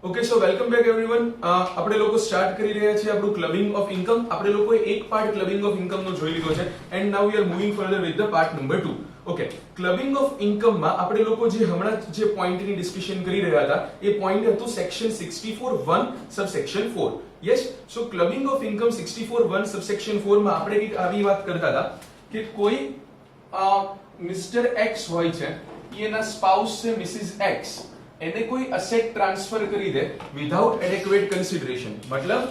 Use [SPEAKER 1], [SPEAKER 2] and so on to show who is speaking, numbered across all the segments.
[SPEAKER 1] Okay so welcome back everyone. આપણે લોકો start કરી રહ્યા છીએ આપણું ક્લબિંગ ઓફ ઇન્કમ. આપણે લોકોએ એક પાર્ટ ક્લબિંગ ઓફ ઇન્કમ નો જોઈ લીધો છે and now we are moving further with the part number 2. Okay, clubbing of income માં આપણે લોકો જે હમણાં જે પોઈન્ટની ડિસ્કશન કરી રહ્યા હતા એ પોઈન્ટ હતું section 64(1) subsection 4. Yes, so clubbing of income 64(1) subsection 4 માં આપણે એક આવી વાત કરતા હતા કે કોઈ મિસ્ટર એક્સ હોય છે, એના સ્પાઉસ છે મિસિસ એક્સ, એને કોઈ એસેટ ટ્રાન્સફર કરી દે વિધાઉટ એડેક્વેટ કન્સિડરેશન. મતલબ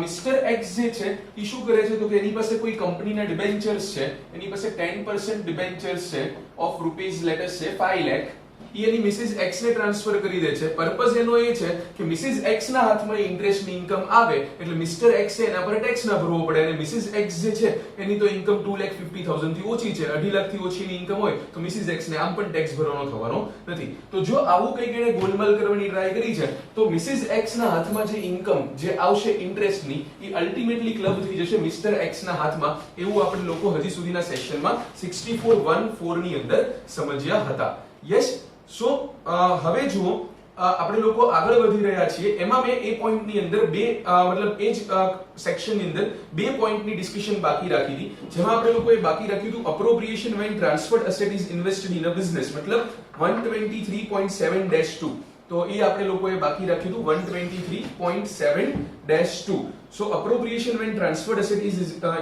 [SPEAKER 1] મિસ્ટર એક્સ જે છે એ શું કરે છે તો કે એની પાસે કોઈ કંપનીના ડિબેન્ચર્સ છે, એની પાસે 10% ડિબેન્ચર્સ છે ઓફ રૂપીઝ લેટ અસ સે 5 લાખ. એ એની મિસિસ એક્સ ને ટ્રાન્સફર કરી દે છે. પર્પઝ એનો એ છે કે મિસિસ એક્સ ના હાથમાં ઇન્ટરેસ્ટની ઇન્કમ આવે એટલે મિસ્ટર એક્સ એના પર ટેક્સ ના ભરવો પડે અને મિસિસ એક્સ જે છે એની તો ઇન્કમ 2,50,000 થી ઓછી છે, 2.5 લાખ થી ઓછીની ઇન્કમ હોય તો મિસિસ એક્સ ને આમ પણ ટેક્સ ભરવાનો થવાનો નથી. તો જો આવું કંઈક એને ગોલમાલ કરવાની ટ્રાય કરી છે તો મિસિસ એક્સ ના હાથમાં જે ઇન્કમ જે આવશે ઇન્ટરેસ્ટની એ અલ્ટિમેટલી ક્લબ થઈ જશે મિસ્ટર એક્સ ના હાથમાં. એવું આપણે લોકો હજી સુધીના સેશનમાં 64(1)(4) ની અંદર સમજ્યા હતા. યસ, સો હવે જુઓ આપણે લોકો આગળ વધી રહ્યા છીએ. એમાં મેં એ પોઈન્ટ ની અંદર મતલબ એ જ સેક્શન ની અંદર બે પોઈન્ટ ની ડિસ્કશન બાકી રાખી હતી, જેમાં આપણે લોકોએ બાકી રાખ્યું હતું appropriation when transferred asset is invested in a business, મતલબ 123.7-2. તો એ આપણે લોકોએ બાકી રાખ્યું હતું 123.7-2. So appropriation when transferred asset is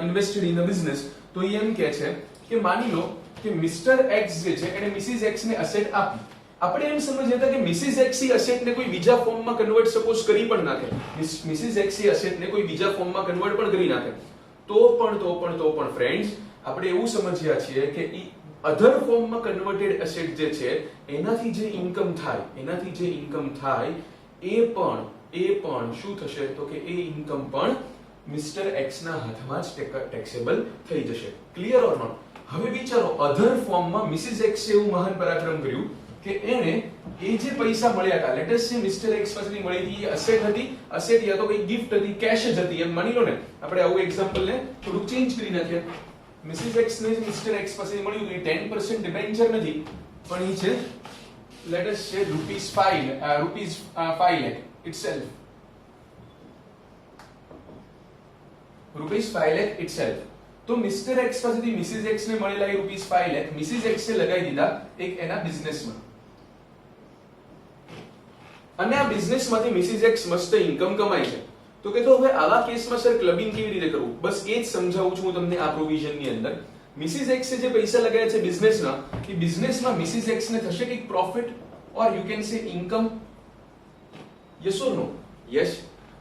[SPEAKER 1] invested in a business, તો એ એમ કહે છે કે માની લો કે મિસ્ટર એક્સ જે છે એને મિસિસ એક્સ ને એસેટ આપી. આપણે એમ સમજ્યા હતા કે મિસિસ એક્સ એ એસેટ ને કોઈ બીજા ફોર્મમાં કન્વર્ટ સપોઝ કરી પણ નાખે, મિસિસ એક્સ એ એસેટ ને કોઈ બીજા ફોર્મમાં કન્વર્ટ પણ કરી નાખે, તો પણ ફ્રેન્ડ્સ આપણે એવું સમજ્યા છીએ કે ઈ અધર ફોર્મમાં કન્વર્ટેડ એસેટ જે છે એનાથી જે ઇન્કમ થાય એ પણ શું થશે તો કે એ ઇન્કમ પણ મિસ્ટર એક્સ ના હાથમાં જ ટેક્સેબલ થઈ જશે. Clear or not? હવે વિચારો, અધર ફોર્મમાં મિસિસ એક્સ એવું મહાન પરાક્રમ કર્યું કે એને એ જે પૈસા મળ્યા હતા, લેટ અસ સે મિસ્ટર એક્સ પાસેથી મળી હતી એ અસેટ યા તો કોઈ ગિફ્ટ હતી, કેશ જ હતી એમ માની લો ને. આપણે આવું એક્ઝામ્પલ ને થોડું ચેન્જ કરી નાખીએ. મિસિસ એક્સ ને મિસ્ટર એક્સ પાસેથી મળ્યું એ 10% ડિબેન્ચર નથી પણ એ છે લેટ અસ સે ₹5 lakh itself. ₹5 lakh itself. તો મિસ્ટર એક્સ પાસેથી મિસિસ એક્સ ને મળેલા એ ₹5 લાખ મિસિસ એક્સ એ લગાવી દીધા એક એના બિઝનેસમાં, અને આ બિઝનેસમાંથી મિસિસ એક્સ મસ્ત ઇન્કમ કમાય છે. તો કે તો હવે આવા કેસમાં સર ક્લબિંગ કેવી રીતે કરવું, બસ એ જ સમજાવું છું હું તમને આ પ્રોવિઝનની અંદર. મિસિસ એક્સ જે પૈસા લગાવ્યા છે બિઝનેસના, એ બિઝનેસમાં મિસિસ એક્સ ને થશે કંઈક profit or you can say income. Yes or no? Yes.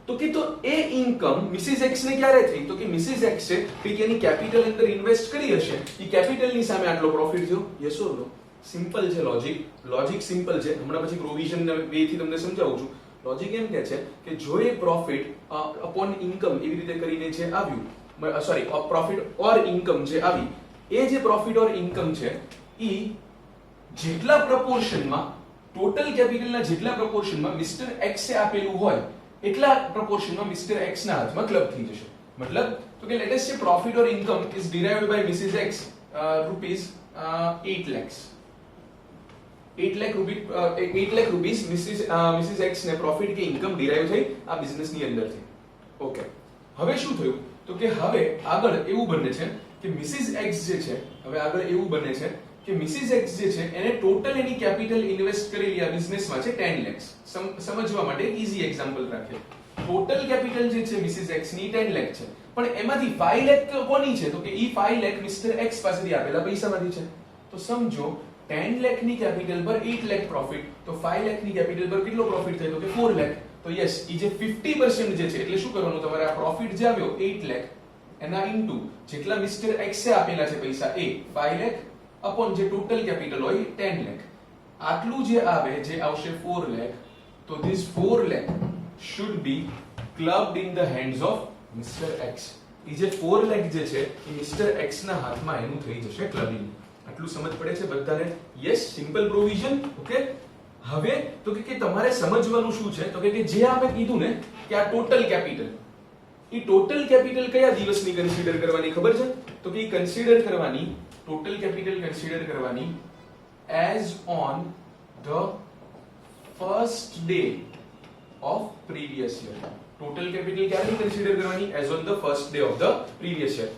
[SPEAKER 1] તો કે તો એ ઇન્કમ મિસિસ એક્સ ને ક્યારે થઈ તો કે મિસિસ એક્સ છે કે એની કેપિટલ અંદર ઇન્વેસ્ટ કરી હશે, એ કેપિટલની સામે આટલો પ્રોફિટ થયો. Yes or no? સિમ્પલ છે લોજિક સિમ્પલ છે. હમણાં પછી પ્રોવિઝન વે થી તમને સમજાવું છું. લોજિક એમ કહે છે કે જો એ પ્રોફિટ અપોન ઇન્કમ એવી રીતે કરીને જે આવ્યું, સોરી પ્રોફિટ ઓર ઇન્કમ જે આવી, એ જે પ્રોફિટ ઓર ઇન્કમ છે એ જેટલા પ્રપોર્શનમાં ટોટલ કેપિટલના જેટલા પ્રપોર્શનમાં મિસ્ટર એક્સ એ આપેલું હોય એટલા પ્રપોર્શનમાં મિસ્ટર એક્સ ના હાથમાં ક્લબ થઈ જશે. મતલબ તો કે let us say profit or income is derived by Mrs X ₹8 lakhs. 8 lakh rupees Mrs X ને પ્રોફિટ કે ઇન્કમ ડિરાઇવ થઈ આ બિઝનેસ ની અંદરથી. ઓકે, હવે શું થયું તો કે હવે આગળ એવું બને છે કે મિસિસ એક્સ જે છે કે મિસિસ એક્સ જે છે એને ટોટલ એની કેપિટલ ઇન્વેસ્ટ કરેલી આ બિઝનેસમાં છે 10 lakhs. સમજવા માટે ઈઝી એક્ઝામ્પલ રાખીએ. ટોટલ કેપિટલ જે છે મિસિસ એક્સ ની 10 lakh છે, પણ એમાંથી 5 lakh કોની છે તો કે ઈ 5 lakh મિસ્ટર એક્સ પાસેથી આપેલા પૈસામાંથી છે. તો સમજો 10 lakh ની કેપિટલ પર 8 lakh પ્રોફિટ, તો 5 lakh ની કેપિટલ પર કેટલો પ્રોફિટ થયો તો કે 4 lakh. તો યસ, ઈ જે 50% જે છે એટલે શું કરવાનું તમારે આ પ્રોફિટ જે આવ્યો 8 lakh એના ઇન્ટુ જેટલા મિસ્ટર એક્સ એ આપેલા છે પૈસા એ 5 lakh અપોન જે ટોટલ કેપિટલ હોય 10 lakh, આટલું જે આવે જે આવશે 4 lakh. તો this 4 lakh should be clubbed in the hands of Mr. X. એ જે 4 lakh જે છે એ મિસ્ટર એક્સ ના હાથમાં એનું થઈ જશે ક્લબિંગ. આટલું સમજ પડે છે બધાને? Yes, simple provision. ઓકે, હવે તો કે તમારે સમજવાનું શું છે તો કે જે આપણે કીધું ને કે આ ટોટલ કેપિટલ, એ ટોટલ કેપિટલ કયા દિવસની કન્સિડર કરવાની ખબર છે તો કે કન્સિડર કરવાની ટોટલ કેપિટલ કન્સિડર કરવાની as on the first day of previous year. Total capital ક્યારે કન્સિડર કરવાની? As on the first day of the previous year.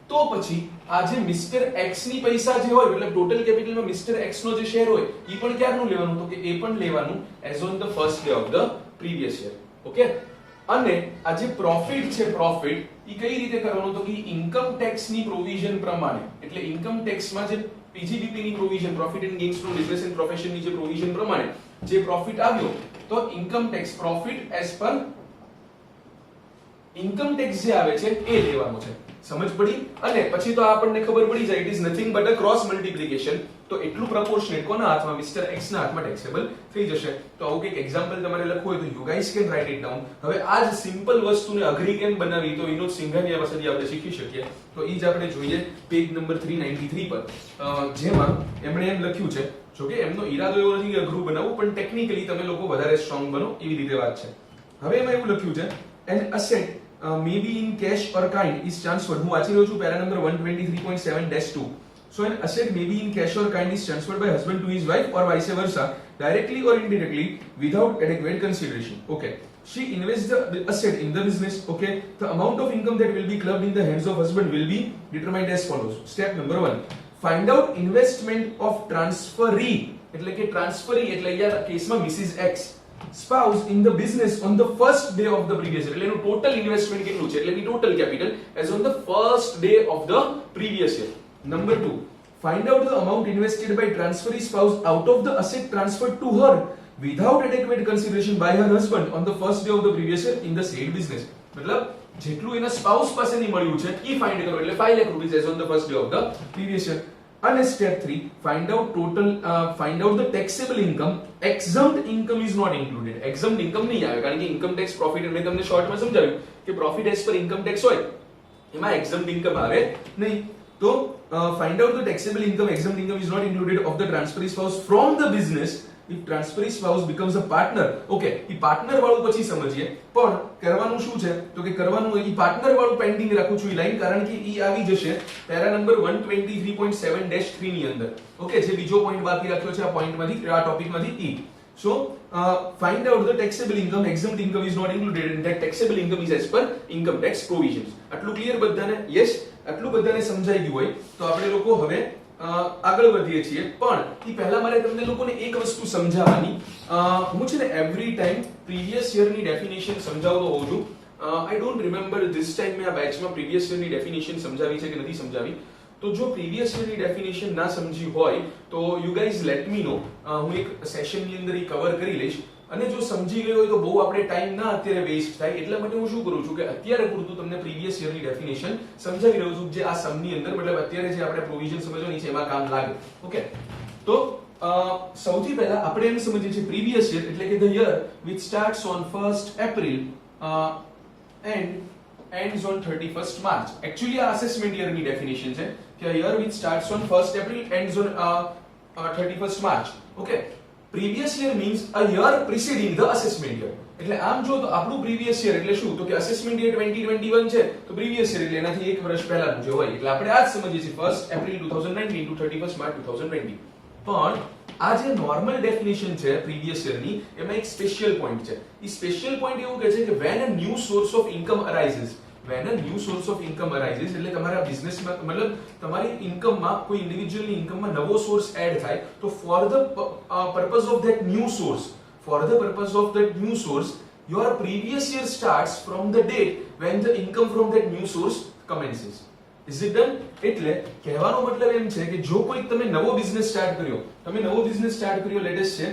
[SPEAKER 1] તો પછી આ જે મિસ્ટર એક્સ ની પૈસા જે હોય એટલે ટોટલ કેપિટલમાં મિસ્ટર એક્સ નો જે શેર હોય એ પણ ક્યારનું લેવાનું? તો કે એ પણ લેવાનું as on the first day of the previous year. Okay. અને આ જે પ્રોફિટ છે, પ્રોફિટ એ કઈ રીતે કરવાનું? તો કે ઇન્કમ ટેક્સ ની પ્રોવિઝન પ્રમાણે, એટલે ઇન્કમ ટેક્સ માં જે પીજીબીપી ની provision, profit and gains from business and profession ની જે પ્રોવિઝન પ્રમાણે જે પ્રોફિટ આવ્યો તો income tax profit as per income tax જે આવે છે એ લેવાનો છે. સમજ પડી? અને પછી તો આપણને ખબર પડી જાય, it is nothing but a cross multiplication. તો એટલું પ્રોપોર્શનેટ કોના હાથમાં? મિસ્ટર એક્સ ના હાથમાં ટેક્સેબલ થઈ જશે. તો આવું કંઈક એક્ઝામ્પલ તમારે લખવું હોય તો you guys can write it down. હવે આ જ સિમ્પલ વસ્તુને અઘરી કેમ બનાવી તો વિનોદ સિંઘાનિયા પાસેથી આપણે શીખી શકીએ. તો એ જ આપણે જોઈએ પેજ નંબર 393 પર, જેમાં એમણે એમ લખ્યું છે, જો કે એમનો ઈરાદો એવો નથી કે અઘરું બનાવવું, પણ ટેકનિકલી તમે લોકો વધારે સ્ટ્રોંગ બનો એવી રીતે વાત છે. હવે એમાં એવું લખ્યું છે, an asset maybe in cash or kind is transferred. હું વાંચી રહ્યો છું para number 123.7-2. So an asset may be in cash or kind is transferred by husband to his wife or vice versa, directly or indirectly, without adequate consideration. Okay. She invests the asset in the business. Okay. The amount of income that will be clubbed in the hands of husband will be determined as follows. Step number 1. Find out investment of transferee. એટલે કે transferee એટલે અહીંયા કેસમાં Mrs X spouse in the business on the first day of the previous year. એટલે એનું total investment કેટલું છે? એટલે એની total capital as on the first day of the previous year. Number 2, find out the amount invested by transferee spouse out of the asset transferred to her without adequate consideration by her husband on the first day of the previous year in the said business. મતલબ જેટલું એના spouse પાસેથી મળ્યું છે ઈ find કરો, એટલે 5 લાખ રૂપિયા as on the first day of the previous year. And step 3, find out the taxable income. Exempt income is not included. Exempt income નહીં આવે કારણ કે income tax profit મેં તમને શોર્ટમાં સમજાવ્યું કે profit as per income tax હોય એમાં exempt income આવે નહીં. તો find out the taxable income. Exempt income is not included of the transferee spouse from the business if transferee spouse becomes a partner. Okay, E partner વાળું પછી સમજીએ, પણ કરવાનું શું છે તો કે કરવાનું ઈ પાર્ટનર વાળું પેન્ડિંગ રાખું છું ઈ લાઈન, કારણ કે ઈ આવી જશે પેરા નંબર 123.7-3 ની અંદર. ઓકે, જે બીજો પોઈન્ટ બાકી રાખ્યો છે આ પોઈન્ટમાંથી, આ ટોપિકમાંથી ઈ. So find out the taxable income. Exempt income is not included and that taxable income is as per income tax provisions. આટલું ક્લિયર બધાને? યસ, આટલું બધાને સમજાઈ ગયું હોય તો આપણે લોકો હવે આગળ વધીએ છીએ. પણ એ પહેલા મારે તમને લોકોને એક વસ્તુ સમજાવવાની, હું છે ને એવરી ટાઈમ પ્રીવિયસ યરની ડેફિનેશન સમજાવતો હોઉં છું. I don't remember this time મેં આ બેચમાં પ્રીવિયસ યરની ડેફિનેશન સમજાવી છે કે નથી સમજાવી. તો જો પ્રીવિયસ યરની ડેફિનેશન ના સમજી હોય તો યુ ગાઈઝ લેટ મી નો. હું એક સેશનની અંદર એ કવર કરી લઈશ, અને જો સમજી ગયો હોય તો બહુ આપણે ટાઈમ ના અત્યારે વેસ્ટ થાય, એટલા માટે હું શું કરું છું કે અત્યારે પૂરતું તમને પ્રીવિયસ યરની ડેફિનેશન સમજાવી રહ્યો છું, જે આ સમની અંદર મતલબ અત્યારે જે આપણે પ્રોવિઝન સમજવાની છે એમાં કામ લાગે. ઓકે, તો સૌથી પહેલા આપણે એમ સમજીએ છીએ પ્રીવિયસ યર એટલે કે the year which starts on 1st April and ends on 31st March. Actually આ અસેસમેન્ટ યરની ડેફિનેશન છે કે a year which starts on 1st April ends on 31st March. Okay, previous year means a year preceding the assessment year. એટલે આમ જો તો આપણું previous year એટલે શું? તો કે assessment year 2021 છે તો previous year એટલે એનાથી એક વર્ષ પહેલાનું જે હોય, એટલે આપણે આ જ સમજીએ છીએ 1st April 2019 to 31st March 2020. પણ આ જે નોર્મલ ડેફિનેશન છે પ્રીવિયસ યરની એમાં એક સ્પેશિયલ પોઈન્ટ છે. એ સ્પેશિયલ પોઈન્ટ એવું કહે છે કે when a new source of income arises, એટલે તમારા બિઝનેસમાં મતલબ તમારી ઇન્કમમાં કોઈ ઇન્ડિવિડ્યુઅલની ઇન્કમમાં નવો સોર્સ એડ થાય તો four the purpose of that new source your previous year starts from the date when the income from that new source commences. Is it done? એટલે કહેવાનો મતલબ એમ છે કે જો કોઈ તમે નવો બિઝનેસ સ્ટાર્ટ કર્યો, લેટ અસ છે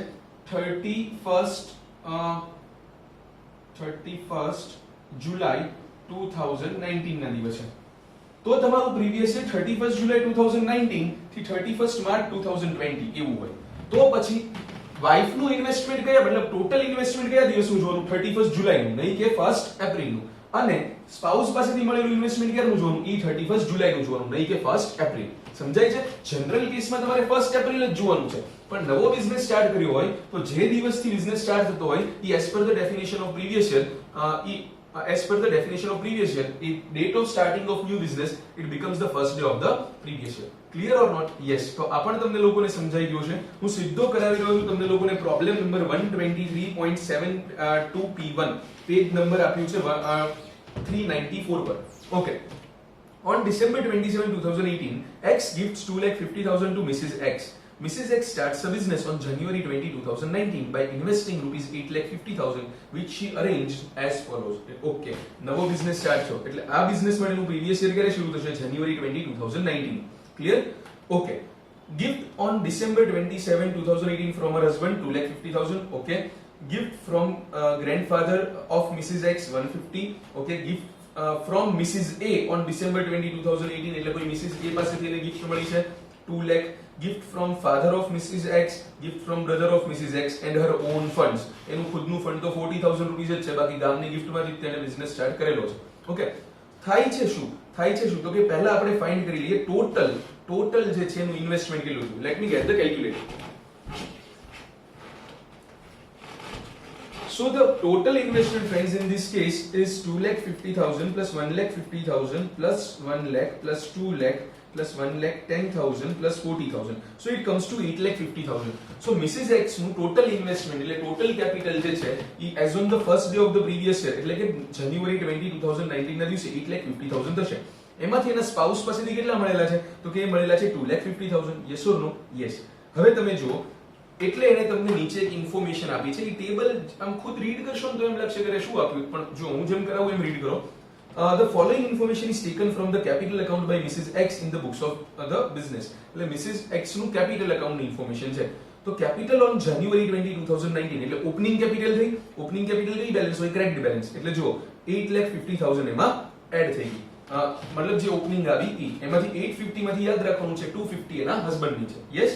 [SPEAKER 1] 31st જુલાઈ 2019 ના દિવસે, તો તમારું પ્રીવિયસ યર 31st જુલાઈ 2019 થી 31st માર્ચ 2020 એવું હોય. તો પછી વાઇફ નું ઇન્વેસ્ટમેન્ટ કયા, મતલબ ટોટલ ઇન્વેસ્ટમેન્ટ કયા દિવસનું જોવાનું? 31st જુલાઈ નું, નહીં કે 1st એપ્રિલ નું. અને સ્પાઉસ પાસેથી મળેલું ઇન્વેસ્ટમેન્ટ ક્યારનું જોવાનું? ઈ 31st જુલાઈ નું જોવાનું, નહીં કે 1st એપ્રિલ. સમજાય છે? જનરલ કેસમાં તમારે 1st એપ્રિલ જ જોવાનું છે, પણ નવો બિઝનેસ સ્ટાર્ટ કર્યો હોય તો જે દિવસથી બિઝનેસ સ્ટાર્ટ થતો હોય ઈ as per the definition of previous year ઈ as per the definition of previous year, date of starting of new business, it becomes the first day of the previous year. Clear or not? Yes. તો આ પણ તમને લોકોને સમજાઈ ગયો છે. હું સીધો કરાવી રહ્યો છું તમને લોકોને problem number 123.72 P1 page number આપ્યું છે 394 પર. Okay. On December 27, 2018, X gifts 2,50,000 to Mrs. X. Mrs. X starts a business on January 20, 2019 by investing rupees 8,50,000 which she arranged as follows. Okay, નવો બિઝનેસ સ્ટાર્ટ થયો એટલે આ business માટેનું previous year ક્યારે શરૂ થશે? January 20, 2019. Clear? Okay. Gift on December 27, 2018 from her husband 2,50,000. Okay. Gift from grandfather of Mrs. X 150. Okay. Gift from Mrs. A on December 20, 2018 એટલે કોઈ Mrs. A પાસેથી એને ગિફ્ટ મળી છે 2 lakh. Gift from father of Mrs. X, gift from brother of Mrs. X and her own funds. એનું ખુદનું fund તો 40,000 રૂપિયા જ છે, બાકી ગામની ગિફ્ટમાંથી તેણે બિઝનેસ સ્ટાર્ટ કરેલો છે. ઓકે. થાય છે શું તો કે પહેલા આપણે ફાઇન્ડ કરી લઈએ ટોટલ જે છે એનું ઇન્વેસ્ટમેન્ટ કેટલું છે. Let me get the calculator. So the total investment, friends, in this case is 2,50,000 plus 1,50,000 plus 1 lakh plus 2 lakh plus 1,10,000 plus 40,000. So it comes to 8,50,000. So Mrs. X નું total investment એટલે total capital જે છે એ as on the first day of the previous year એટલે કે January 20, 2019 ના દિવસે 8,50,000 થશે. એમાંથી એના સ્પાઉસ પાસેથી કેટલા મળેલા છે? તો કે એ મળેલા છે 2,50,000. Yes or no? Yes. હવે તમે જુઓ એટલે એને તમને નીચે એક ઇન્ફોર્મેશન આપી છે. એ ટેબલ આમ ખુદ રીડ કરશો ને તો એમ લાગશે કે શું આપ્યું, પણ જો હું જેમ કરાવું એમ રીડ કરો. The following information is taken from the capital account by Mrs. X in the books of the business. એટલે Mrs. X નું capital account ની ઇન્ફોર્મેશન છે. તો capital on January 20, 2019 એટલે ઓપનિંગ કેપિટલ થઈ બેલેન્સ હોય ક્રેડિટ બેલેન્સ. એટલે જો 8,50,000 એમાં એડ થઈ ગઈ. મતલબ જે ઓપનિંગ આવી એમાંથી 850 માંથી યાદ રાખવાનું છે 250 એના હસબન્ડની છે. Yes.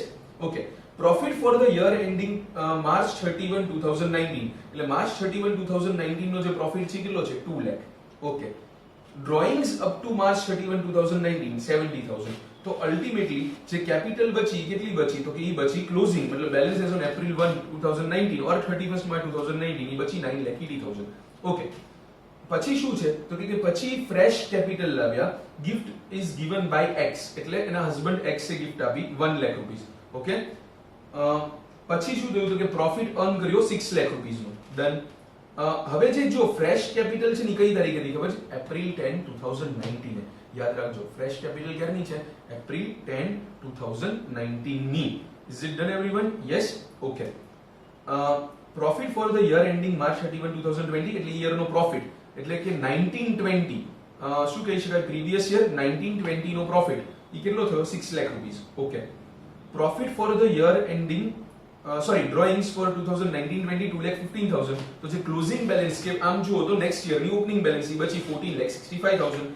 [SPEAKER 1] Okay. Profit for the year ending March 31, 2019 એટલે March 31, 2019 નો જે પ્રોફિટ છે કેટલો છે? 2 lakh. Okay. Drawings up to March 31, 2019 70,000. તો અલ્ટિમેટલી જે કેપિટલ બચી કેટલી બચી? તો કે એ બચી ક્લોઝિંગ મતલબ balance as on April 1, 2019 or 31st March 2019 એ બચી 9,80,000. ઓકે. પછી શું છે? તો કે પછી ફ્રેશ કેપિટલ લાવ્યા. Gift is given by X એટલે એના હસબન્ડ એક્સે ગિફ્ટ આપી 1 lakh રૂપીસ. ઓકે. પછી શું થયું? તો કે પ્રોફિટ અર્ન કર્યો 6 લાખ રૂપીસ નો. ડન. હવે જે જો ફ્રેશ કેપિટલ છે ની કઈ તારીખે હતી ખબર છે? એપ્રિલ 10, 2019 યાદ રાખજો. ફ્રેશ કેપિટલ ક્યારની છે? એપ્રિલ 10, 2019 ની. Is it done everyone? Yes. Okay. Profit for the year ending March 31, 2020 એટલે યર નો પ્રોફિટ એટલે કે 1920 શું કહી શકાય? પ્રીવિયસ યર 1920 નો પ્રોફિટ ઈ કેટલો થયો? 6 lakh rupees. Okay. Profit for the year ending drawings for 2019-20 2,15,000. તો જે ક્લોઝિંગ બેલેન્સ કે આમ જુઓ તો નેક્સ્ટ યર ની ઓપનિંગ બેલેન્સ એ બચી 14,65,000.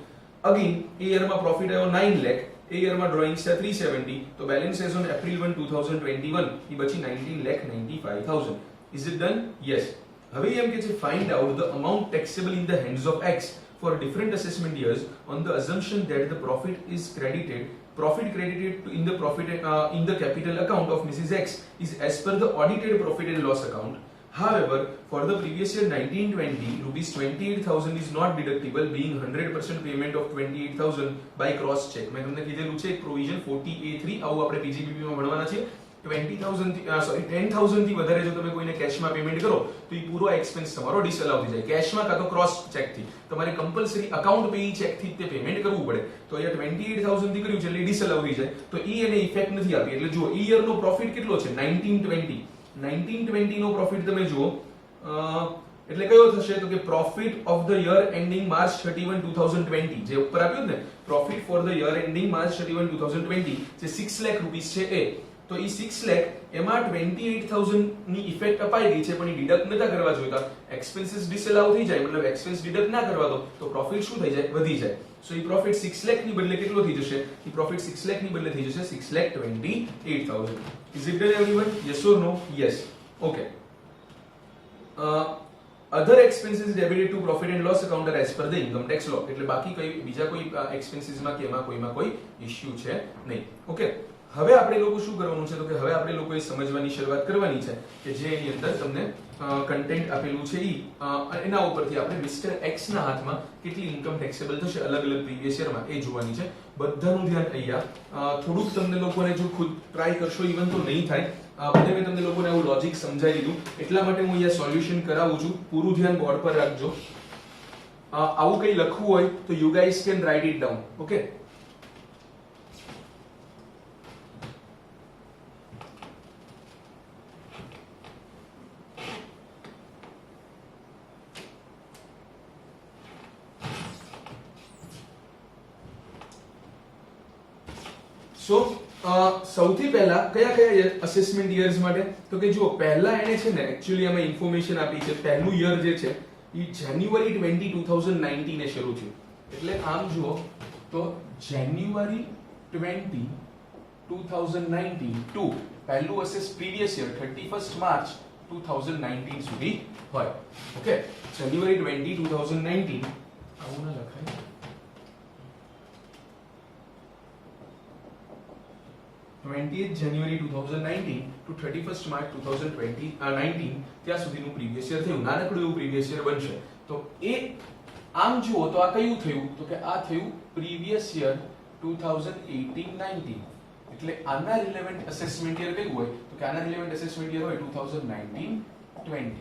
[SPEAKER 1] અગેન એ યર માં પ્રોફિટ આવ્યો 9 લાખ. એ યર માં ડ્રોઈંગ્સ છે 370. તો બેલેન્સ એઝ ઓન April 1, 2021 એ બચી 19,95,000. Is it done? Yes. હવે એમ કે છે find out the amount taxable in the hands of X for different assessment years on the assumption that the profit credited in the capital account of Mrs. X is as per the audited profit and loss account. However, for the previous year 1920, rupees 28,000 is not deductible, being 100% payment of 28,000 by cross check. મેં તમને કીધેલું છે provision 40A3 આવું આપણે PGBP માં ભણવાના છે. 10,000 થી વધારે જો તમે કોઈને કેશમાં પેમેન્ટ કરો તો એ પૂરો એક્સપેન્સ તમારો ડિસઅલાઉ થઈ જાય. કેશમાં કાં તો ક્રોસ ચેક થી તમારે કમ્પલસરી અકાઉન્ટ પેઈ ચેક થી તે પેમેન્ટ કરવું પડે. તો અહીંયા 28,000 થી કર્યું છે એટલે ડિસઅલાઉ થઈ જાય. તો ઈ એને ઇફેક્ટ નથી આપી. એટલે જો ઈ યર નો પ્રોફિટ કેટલો છે? 1920 નો પ્રોફિટ તમે જુઓ એટલે કયો થશે? તો કે profit of the year ending March 31, 2020 જે ઉપર આપ્યું ને profit for the year ending March 31, 2020 જે 6 લાખ રૂપીસ છે એ. તો એ 6 લાખ એમાં 28,000 ની ઇફેક્ટ અપાઈ ગઈ છે પણ એ ડિડક્ટ નતા કરવા જોઈતા. એક્સપેન્સીસ ડિસઅલાઉ થઈ જાય મતલબ એક્સપેન્સ ડિડક્ટ ના કરવા દો તો પ્રોફિટ શું થઈ જાય? વધી જાય. સો એ પ્રોફિટ 6 લાખ ની બદલે કેટલો થઈ જશે? એ પ્રોફિટ 6 લાખ ની બદલે થઈ જશે 6,28,000. Is it done everyone? Yes or no? Yes. Okay. Other expenses debited to profit and loss account are as per the income tax law. એટલે બાકી કઈ બીજા કોઈ એક્સપેન્સીસ માં કે એમાં કોઈ ઇશ્યુ છે નહીં. ઓકે. હવે આપણે લોકો શું કરવાનું છે? તો કે હવે આપણે લોકોએ સમજવાની શરૂઆત કરવાની છે કે જે એની અંદર તમને કન્ટેન્ટ આપેલું છે એના ઉપરથી આપણે મિસ્ટર એક્સ ના હાથમાં કેટલી ઇન્કમ ટેક્સેબલ થશે અલગ અલગ પ્રીવિયસ યરમાં એ જોવાની છે. બધાનું ધ્યાન અહીંયા થોડુંક તમને લોકોને જો ખુદ ટ્રાય કરશો ઇવન તો નહીં થાય. બધે મેં તમને લોકોને આવું લોજિક સમજાવી દીધું એટલા માટે હું અહીંયા સોલ્યુશન કરાવું છું. પૂરું ધ્યાન બોર્ડ પર રાખજો. આવું કંઈ લખવું હોય તો you guys can write it down. Okay, so સૌથી પહેલા કયા કયા અસેસમેન્ટ યર્સ માટે તો કે જો પહેલા એને છે ને એક્ચ્યુઅલી આમાં ઇન્ફોર્મેશન આપી છે. પહેલું યર જે છે એ જાન્યુઆરી 20 2019 એ શરૂ થયું. એટલે આમ જુઓ તો જાન્યુઆરી 20 2019 ટુ પહેલું assess previous year 31st March 2019 સુધી હોય. ઓકે, જાન્યુઆરી 20 2019 આવું ના લખાય. 20th January 2019 to 31st March 2019 ત્યાં સુધીનું પ્રીવિયસ યર થયું. નાનકડું એવું પ્રીવિયસ યર બનશે. તો એ આમ જુઓ તો આ કયું થયું તો કે આ થયું પ્રીવિયસ યર 2018-19. એટલે આના રિલેવન્ટ અસેસમેન્ટ યર કયું હોય તો કે આના રિલેવન્ટ અસેસમેન્ટ યર હોય 2019-20.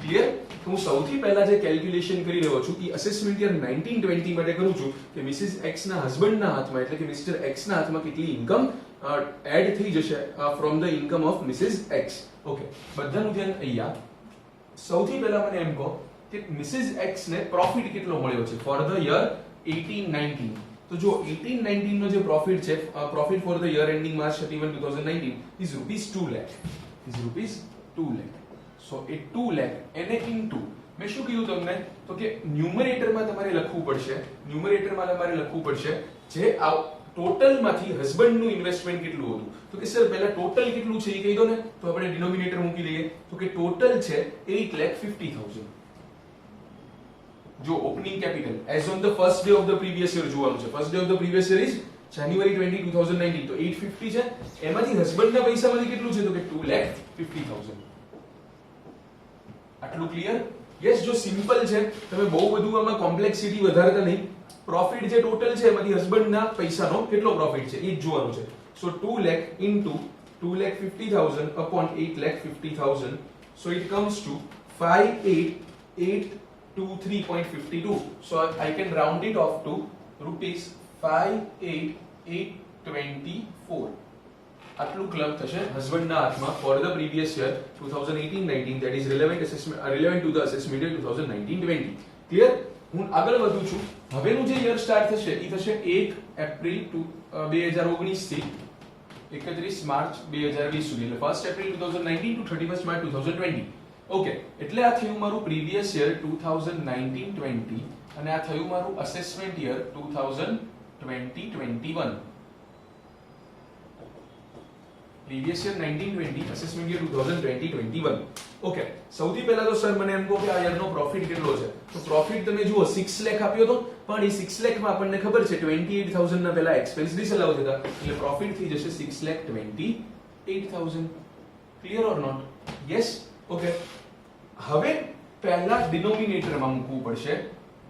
[SPEAKER 1] ક્લિયર? તો હું સૌથી પહેલા જે કેલ્ક્યુલેશન કરી રહ્યો છું એ અસેસમેન્ટ યર 19-20 માટે કરું છું કે મિસિસ એક્સ ના હસબન્ડના હાથમાં એટલે કે મિસ્ટર એક્સ ના હાથમાં કેટલી ઇન્કમ એડ થઈ જશે from the income of Mrs X. Okay, બધાનું ધ્યાન અહીંયા. સૌથી પહેલા મને એમ કહો કે મિસિસ એક્સ ને પ્રોફિટ કેટલો મળ્યો છે ફોર ધ યર 18-19. તો જો 18-19 નો જે પ્રોફિટ છે profit for the year ending March 31 2019 is ₹2 lakh. So A 2 lakh એને ઇન્ટુ મેં શું કીધું તમને તો કે ન્યુમરેટરમાં તમારે લખવું પડશે જે ટોટલ માંથી હસબન્ડ નું ઇન્વેસ્ટમેન્ટ કેટલું હતું તો કે સર પહેલા ટોટલ કેટલું છે એ કહી દો ને. તો આપણે ડિનોમિનેટર મૂકી લઈએ તો કે ટોટલ છે 8,50,000. જો opening capital as on the first day of the previous year જોવાનું છે. First day of the previous year is January 20 2019 તો 850 છે. એમાંથી હસબન્ડના પૈસામાંથી કેટલું છે તો કે 2,50,000. આટલું ક્લિયર? યસ, જો સિમ્પલ છે તમે બહુ બધું આમાં કોમ્પ્લેક્સિટી વધારતા નહીં. પ્રોફિટ જે ટોટલ છે એમાંથી હસબન્ડના પૈસાનો કેટલો પ્રોફિટ છે એ જ જોવાનું છે. સો 2 lakh into 2,50,000 upon 8,50,000. So it comes to 58,823.52. So I can round it off to rupees 58,824. આટલું ક્લબ થશે હસબન્ડના હાથમાં for the previous year 2018-19 that is relevant to the assessment year 2019-20. Clear? હું આગળ વધું છું. હવેનું જે યર સ્ટાર્ટ થશે એ થશે 1 એપ્રિલ 2019 થી 31 માર્ચ 2020 સુધી. એટલે 1 એપ્રિલ 2019 to 31 માર્ચ 2020. ઓકે, એટલે આ થયું મારું પ્રીવિયસ યર 2019-20 અને આ થયું મારું assessment year 2020-21. Previous year 19-20 assessment year 2020-21. Okay, સૌથી પહેલા તો સર મને એમ કહો કે આ યરનો પ્રોફિટ કેટલો છે તો પ્રોફિટ તમે જુઓ 6 લાખ આપ્યો તો પણ એ 6 લાખમાં આપણને ખબર છે 28,000 ના પહેલા એક્સપેન્સ ડિસઅલાઉ થતા એટલે પ્રોફિટ થઈ જશે 6,28,000. Clear or not? Yes. Okay, હવે પહેલા ડિનોમિનેટરમાં મૂકવું પડશે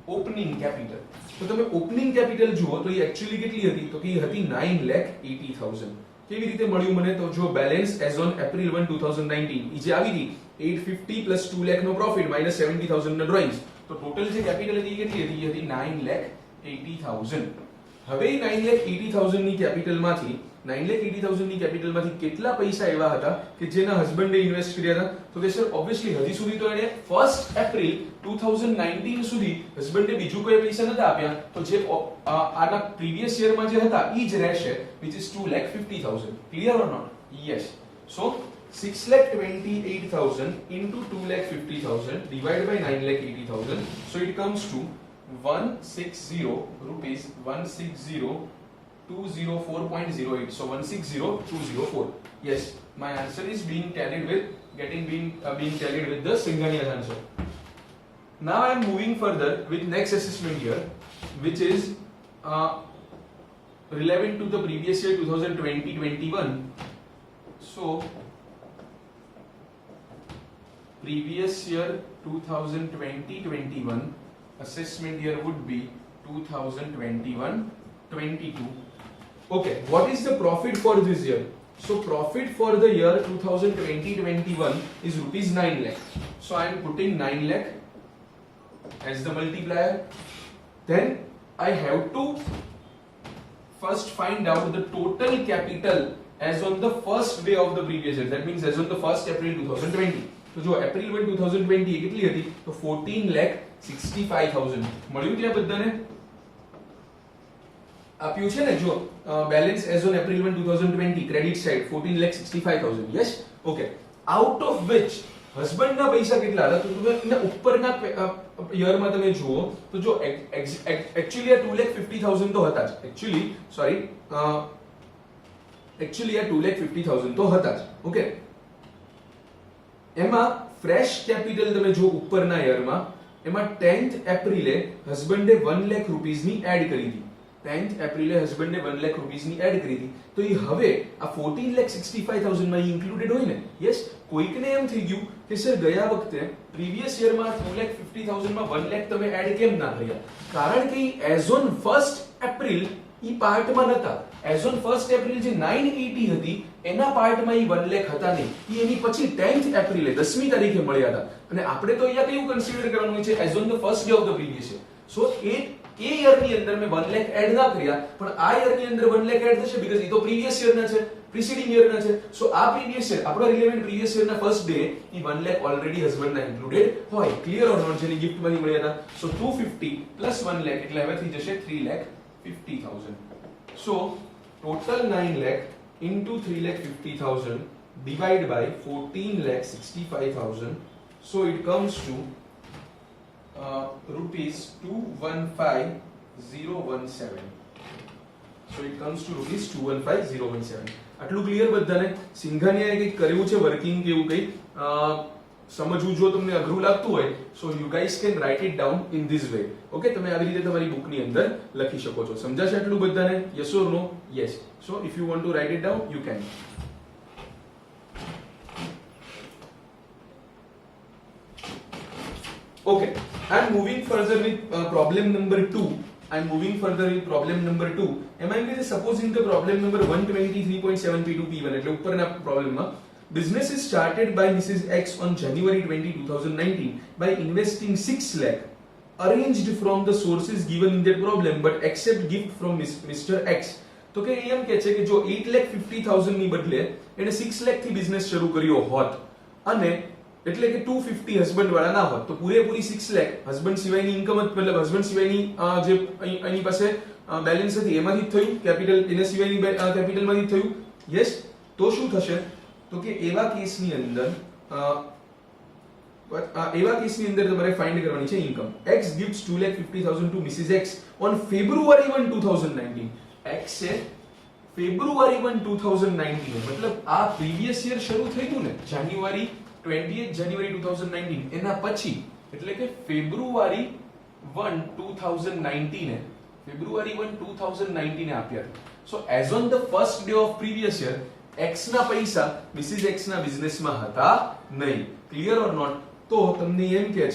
[SPEAKER 1] ઓપનિંગ કેપિટલ. તો તમે ઓપનિંગ કેપિટલ જુઓ તો એ એક્ચ્યુઅલી કેટલી હતી તો કે એ હતી 9,80,000. કેવી રીતે મળ્યું મને તો જો બેલેન્સ એઝ ઓન એપ્રિલ 1 2019 જે આવી હતી 850 પ્લસ 2 લાખ નો પ્રોફિટ માઈનસ 70,000 ના ડ્રોઈંગ્સ તો ટોટલ જે કેપિટલ હતી કેટલી હતી એ હતી 9,80,000. હવે 9,80,000 ની કેપિટલમાંથી 9,80,000 ની કેપિટલમાંથી કેટલા પૈસા એવા હતા કે જેના હસબન્ડે ઇન્વેસ્ટ કર્યા હતા તો કે સર ઓબ્વિયસલી હજી સુધી તો એને 1 એપ્રિલ 2019 સુધી હસબન્ડે બીજું કોઈ પૈસા નતા આપ્યા તો જે આના પ્રીવિયસ યરમાં જે હતા ઈ જ રહેશે which is 2,50,000. Clear or not? Yes. So 6,28,000 into 2,50,000 divided by 9,80,000. So it comes to 160 rupees 160,204.08. So 160,204. Yes, my answer is being tallied with the Singhania's answer. Now I am moving further with next assessment year, which is relevant to the previous year 2020-21. So previous year 2020-21, assessment year would be 2021-22. Okay, what is the profit for this year? So profit for the year 2020-21 is rupees 9 lakh. So I am putting 9 lakh as the multiplier. Then I have to first find out the total capital as on the first day of the previous year. That means as on the 1st April 2020. તો જો April 1 2020 એ કેટલી હતી? તો 14,65,000 મળ્યું ત્યાં બધાને? આપ્યું છે ને જો balance as on April 1 2020 credit side 14,65,000. Yes, okay. Out of which હસબન્ડના પૈસા કેટલા હતા? તો તમે ઉપરના યરમાં તમે જુઓ તો જો એકચ્યુઅલી આ 2,50,000 તો હતા જ. એકચ્યુઅલી આ 2,50,000 તો હતા જ. ઓકે, એમાં ફ્રેશ કેપિટલ તમે જો ઉપરના યરમાં એમાં 10th એપ્રિલે હસબન્ડે 1 લાખ રૂપીસની એડ કરી હતી. 10th એપ્રિલે હસબન્ડે 1 લાખ રૂપીસની એડ કરી હતી. તો એ હવે આ 14,65,000 માં ઇન્ક્લુડેડ હોય ને? યસ. કોઈકને એમ થઈ ગયું કે સર ગયા વખતે પ્રીવિયસ યરમાં 2,50,000 માં 1 લાખ તમે એડ કેમ ના કર્યા? કારણ કે એઝ ઓન 1st એપ્રિલ ઈ પાર્ટમાં નતા. એઝ ઓન 1st એપ્રિલ જે 980 હતી એના પાર્ટમાં ઈ 1 લાખ હતા નહીં. ઈ એની પછી 10th એપ્રિલે 10મી તારીખે મળ્યા હતા. અને આપણે તો અહીંયા કેવું કન્સિડર કરવાનું છે? As on the first day of the previous year. So એ યરની અંદર મેં 1 લાખ એડ ના કર્યા, પણ આ યરની અંદર 1 લાખ એડ થશે બીકોઝ ઈ તો પ્રીવિયસ યરના છે, પ્રીસીડિંગ યરના છે. સો આ પ્રીવિયસ યર આપણો રિલેવન્ટ પ્રીવિયસ યરના ફર્સ્ટ ડે ઈ 1 લાખ ઓલરેડી હસબન્ડના ઇન્ક્લુડેડ હોય. Clear or not? જેની ગિફ્ટમાંથી મળ્યા હતા. સો 250 પ્લસ 1 લાખ એટલે હવે થઈ જશે 3,50,000. So total 9 lakh into 3,50,000 divided by 14,65,000. So it comes to rupees 215,017. So it comes to rupees 215,017. આટલું ક્લિયર બધાને? સિંઘાનિયાએ કંઈક કર્યું છે વર્કિંગ કે એવું કંઈ સમજવું જો તમને અઘરું લાગતું હોય so you guys can write it down in this way. Okay, તમે આવી રીતે તમારી બુકની અંદર લખી શકો છો. સમજાશે આટલું બધાને? Yes or no? Yes. So if you want to write it down you can. Okay, I am moving further with problem number 2. એમાં એમ કે supposing the problem number 123.7p2p1 એટલે ઉપરના પ્રોબ્લેમમાં business is started by Mrs. X on January 20, 2019 by investing 6 lakh arranged from the sources given in that problem but accept gift from Mr. X. તો કે એમ કહે છે કે જો 8,50,000 ની બદલે એને 6 લાખ થી બિઝનેસ શરૂ કર્યો હોત અને એટલે કે 250 હસબન્ડ વાળા ના હોત તો પૂરેપૂરી 6 લાખ હસબન્ડ સિવાયની ઇન્કમ મતલબ હસબન્ડ સિવાયની જે એની પાસે બેલેન્સ હતી એમાંથી થયું, કેપિટલ એના સિવાયની કેપિટલમાંથી થયું. યસ. તો શું થશે? તો કે એવા કેસની અંદર તમારે ફાઇન્ડ કરવાની છે income. X gives 2,50,000 to Mrs. X on February 1, 2019. X છે February 1, 2019 મતલબ આ પ્રીવિયસ યર શરૂ થઈ ગયું ને જાન્યુઆરી 20th January 2019 એના પછી એટલે કે February 1, 2019 February 1, 2019 આપ્યા. So as on the first day of previous year X ના પૈસા Mrs. X ના બિઝનેસમાં હતા નહીં. Clear or not? તો તમને એમ કહે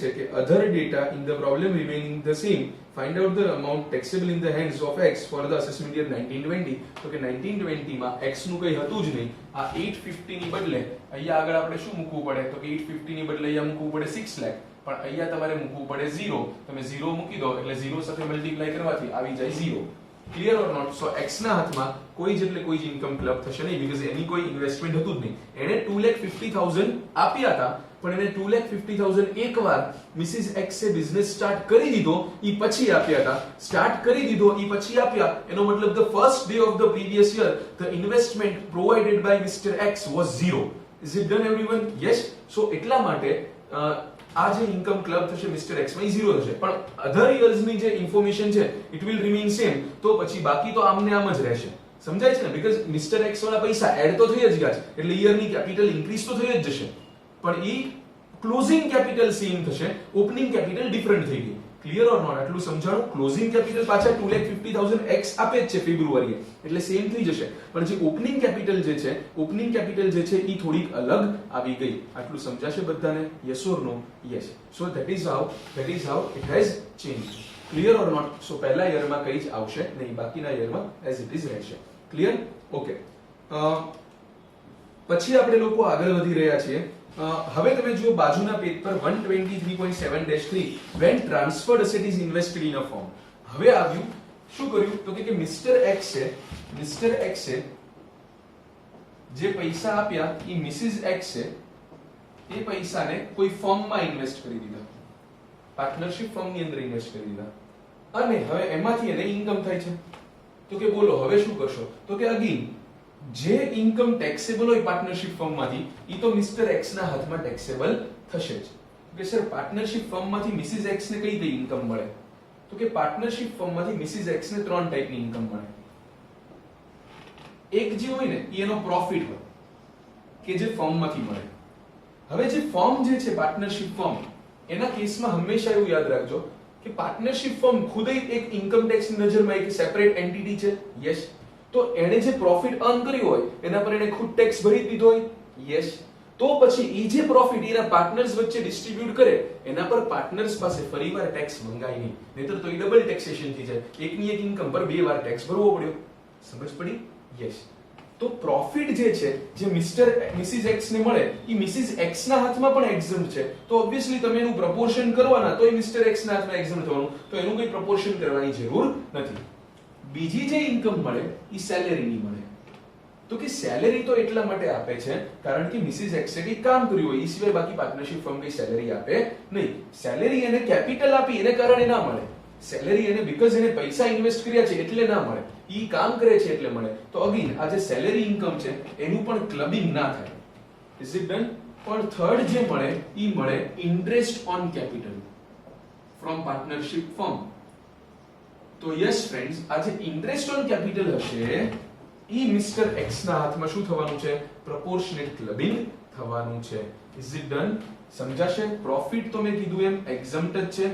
[SPEAKER 1] છે કે other data in the problem remaining the same, find out the amount taxable in the hands of X for the assessment year 1920. તો કે 1920 માં X નું કંઈ હતું જ નહીં. આ 850 ની બદલે અહીંયા આગળ આપણે શું મૂકવું પડે? તો કે 850 ની બદલે અહીંયા મૂકવું પડે 6 લાખ, પણ અહીંયા તમારે મૂકવું પડે 0. તમે 0 મૂકી દો એટલે 0 સાથે મલ્ટીપ્લાય કરવાથી આવી જાય 0. Clear or not? So X ના હાથમાં કોઈ જ એટલે કોઈ જ ઇન્કમ ક્લબ થશે નહીં બીકોઝ એની કોઈ ઇન્વેસ્ટમેન્ટ હતું જ નહીં. એને 2,50,000 આપ્યા હતા પણ એને 2,50,000 એકવાર મિસિસ એક્સે બિઝનેસ સ્ટાર્ટ કરી દીધો ઈ પછી આપ્યા હતા. સ્ટાર્ટ કરી દીધો ઈ પછી આપ્યા એનો મતલબ the first day of the previous year the investment provided by mister X was 0. Is it done everyone? Yes. So એટલા માટે આ જે ઇન્કમ ક્લબ થશે મિસ્ટર એક્સ માં 0 થશે પણ અધર યર્સ ની જે ઇન્ફોર્મેશન છે ઇટ વિલ રિમેઇન સેમ. તો પછી બાકી તો આમને આમ જ રહેશે. સમજાય છે ને? બીકોઝ મિસ્ટર એક્સ વાળા પૈસા એડ તો થઈ જ ગયા છે એટલે યરની કેપિટલ ઇન્ક્રીઝ તો થઈ જ જશે પણ ઈ ક્લોઝિંગ કેપિટલ સેમ થશે, ઓપનિંગ કેપિટલ ડિફરન્ટ થઈ ગઈ. Clear or not? આટલું સમજાણું? ક્લોઝિંગ કેપિટલ પાછા 2,50,000 x આપે જ છે ફેબ્રુઆરીએ, એટલે સેમ થઈ જશે, પણ જે ઓપનિંગ કેપિટલ જે છે ઈ થોડીક અલગ આવી ગઈ. આટલું સમજાશે બધાને? Yes or no? Yes. So that is how it has change. Clear or not? So પહેલા યરમાં કઈ જ આવશે નહીં, બાકીના યરમાં એઝ ઇટ ઇઝ રહેશે. ક્લિયર? ઓકે. પછી આપણે લોકો આગળ વધી રહ્યા છીએ. હવે તમે જુઓ બાજુના પેજ પર 123.7-3 when transferred asset is invested in a firm. હવે આવ્યું શું કર્યું તો કે મિસ્ટર એક્સ છે જે પૈસા આપ્યા એ મિસિસ એક્સ છે, એ પૈસાને કોઈ ફર્મમાં ઇન્વેસ્ટ કરી દીધા, પાર્ટનરશિપ ફર્મની અંદર ઇન્વેસ્ટ કરી દીધા, અને હવે એમાંથી એને ઇન્કમ થાય છે. તો કે બોલો હવે શું કરશો? તો કે અગેન જે ઇન્કમ ટેક્સેબલ હોય પાર્ટનરશિપ ફર્મમાંથી ઈ તો મિસ્ટર એક્સ ના હાથમાં ટેક્સેબલ થશે જ. કે સર પાર્ટનરશિપ ફર્મમાંથી મિસિસ એક્સ ને કઈ કઈ ઇન્કમ મળે? તો કે પાર્ટનરશિપ ફર્મમાંથી મિસિસ એક્સ ને 3 ટાઈપની ઇન્કમ મળે. એક જે હોય ને ઈ એનો પ્રોફિટ હોય કે જે ફર્મમાંથી મળે. હવે જે ફર્મ જે છે પાર્ટનરશિપ ફર્મ, એના કેસમાં હંમેશા એવું યાદ રાખજો કે પાર્ટનરશિપ ફર્મ ખુદ એક ઇન્કમ ટેક્સ ની નજરમાં એક સેપરેટ એન્ટિટી છે. યસ. તો એને જે પ્રોફિટ અર્ન કર્યું હોય એના પર એને ખુદ ટેક્સ ભરી દીધો હોય. યસ. તો પછી એ જે પ્રોફિટ એના પાર્ટનર્સ વચ્ચે ડિસ્ટ્રીબ્યુટ કરે એના પર પાર્ટનર્સ પાસે ફરીવાર ટેક્સ મંગાય નહીં, નહીતર તો એ ડબલ ટેક્સેશન થઈ જાય. એકની એક ઇન્કમ પર 2 વાર ટેક્સ ભરવો પડ્યો. સમજ પડી? યસ. તો પ્રોફિટ જે છે જે મિસિસ એક્સ ને મળે એ મિસિસ એક્સ ના હાથમાં પણ એક્ઝમ્પ્ટ છે, તો ઓબ્વિયસલી તમે એનું પ્રપોર્શન કરવાના, તો એ મિસ્ટર એક્સ ના હાથમાં એક્ઝમ્પ્ટ થવાનું, તો એનું કોઈ પ્રપોર્શન કરવાની જરૂર નથી. બીજી જે ઇન્કમ મળે એ સેલેરીની મળે. તો કે સેલેરી તો એટલા માટે આપે છે કારણ કે મિસિસ એક્સે કંઈ કામ કર્યું હોય, એ સિવાય બાકી પાર્ટનરશિપ ફર્મ કઈ સેલેરી આપે નહીં. સેલેરી એને કેપિટલ આપી એને કારણે ના મળે. સેલેરી એને બીકોઝ એને પૈસા ઇન્વેસ્ટ કર્યા છે એટલે ના મળે, ઈ કામ કરે છે એટલે મળે. તો અગેન આ જે સેલેરી ઇન્કમ છે એનું પણ ક્લબિંગ ના થાય. Is it done? પણ થર્ડ જે મળે ઈ મળે interest on capital from partnership firm. તો યસ ફ્રેન્ડ્સ, આ જે ઇન્ટરેસ્ટ ઓન કેપિટલ હશે ઈ મિસ્ટર એક્સ ના હાથમાં શું થવાનું છે? પ્રોપોર્શનેટ ક્લબિંગ થવાનું છે. Is it done? સમજાશે? પ્રોફિટ તો મેં કીધું એમ એક્ઝમ્પ્ટ જ છે.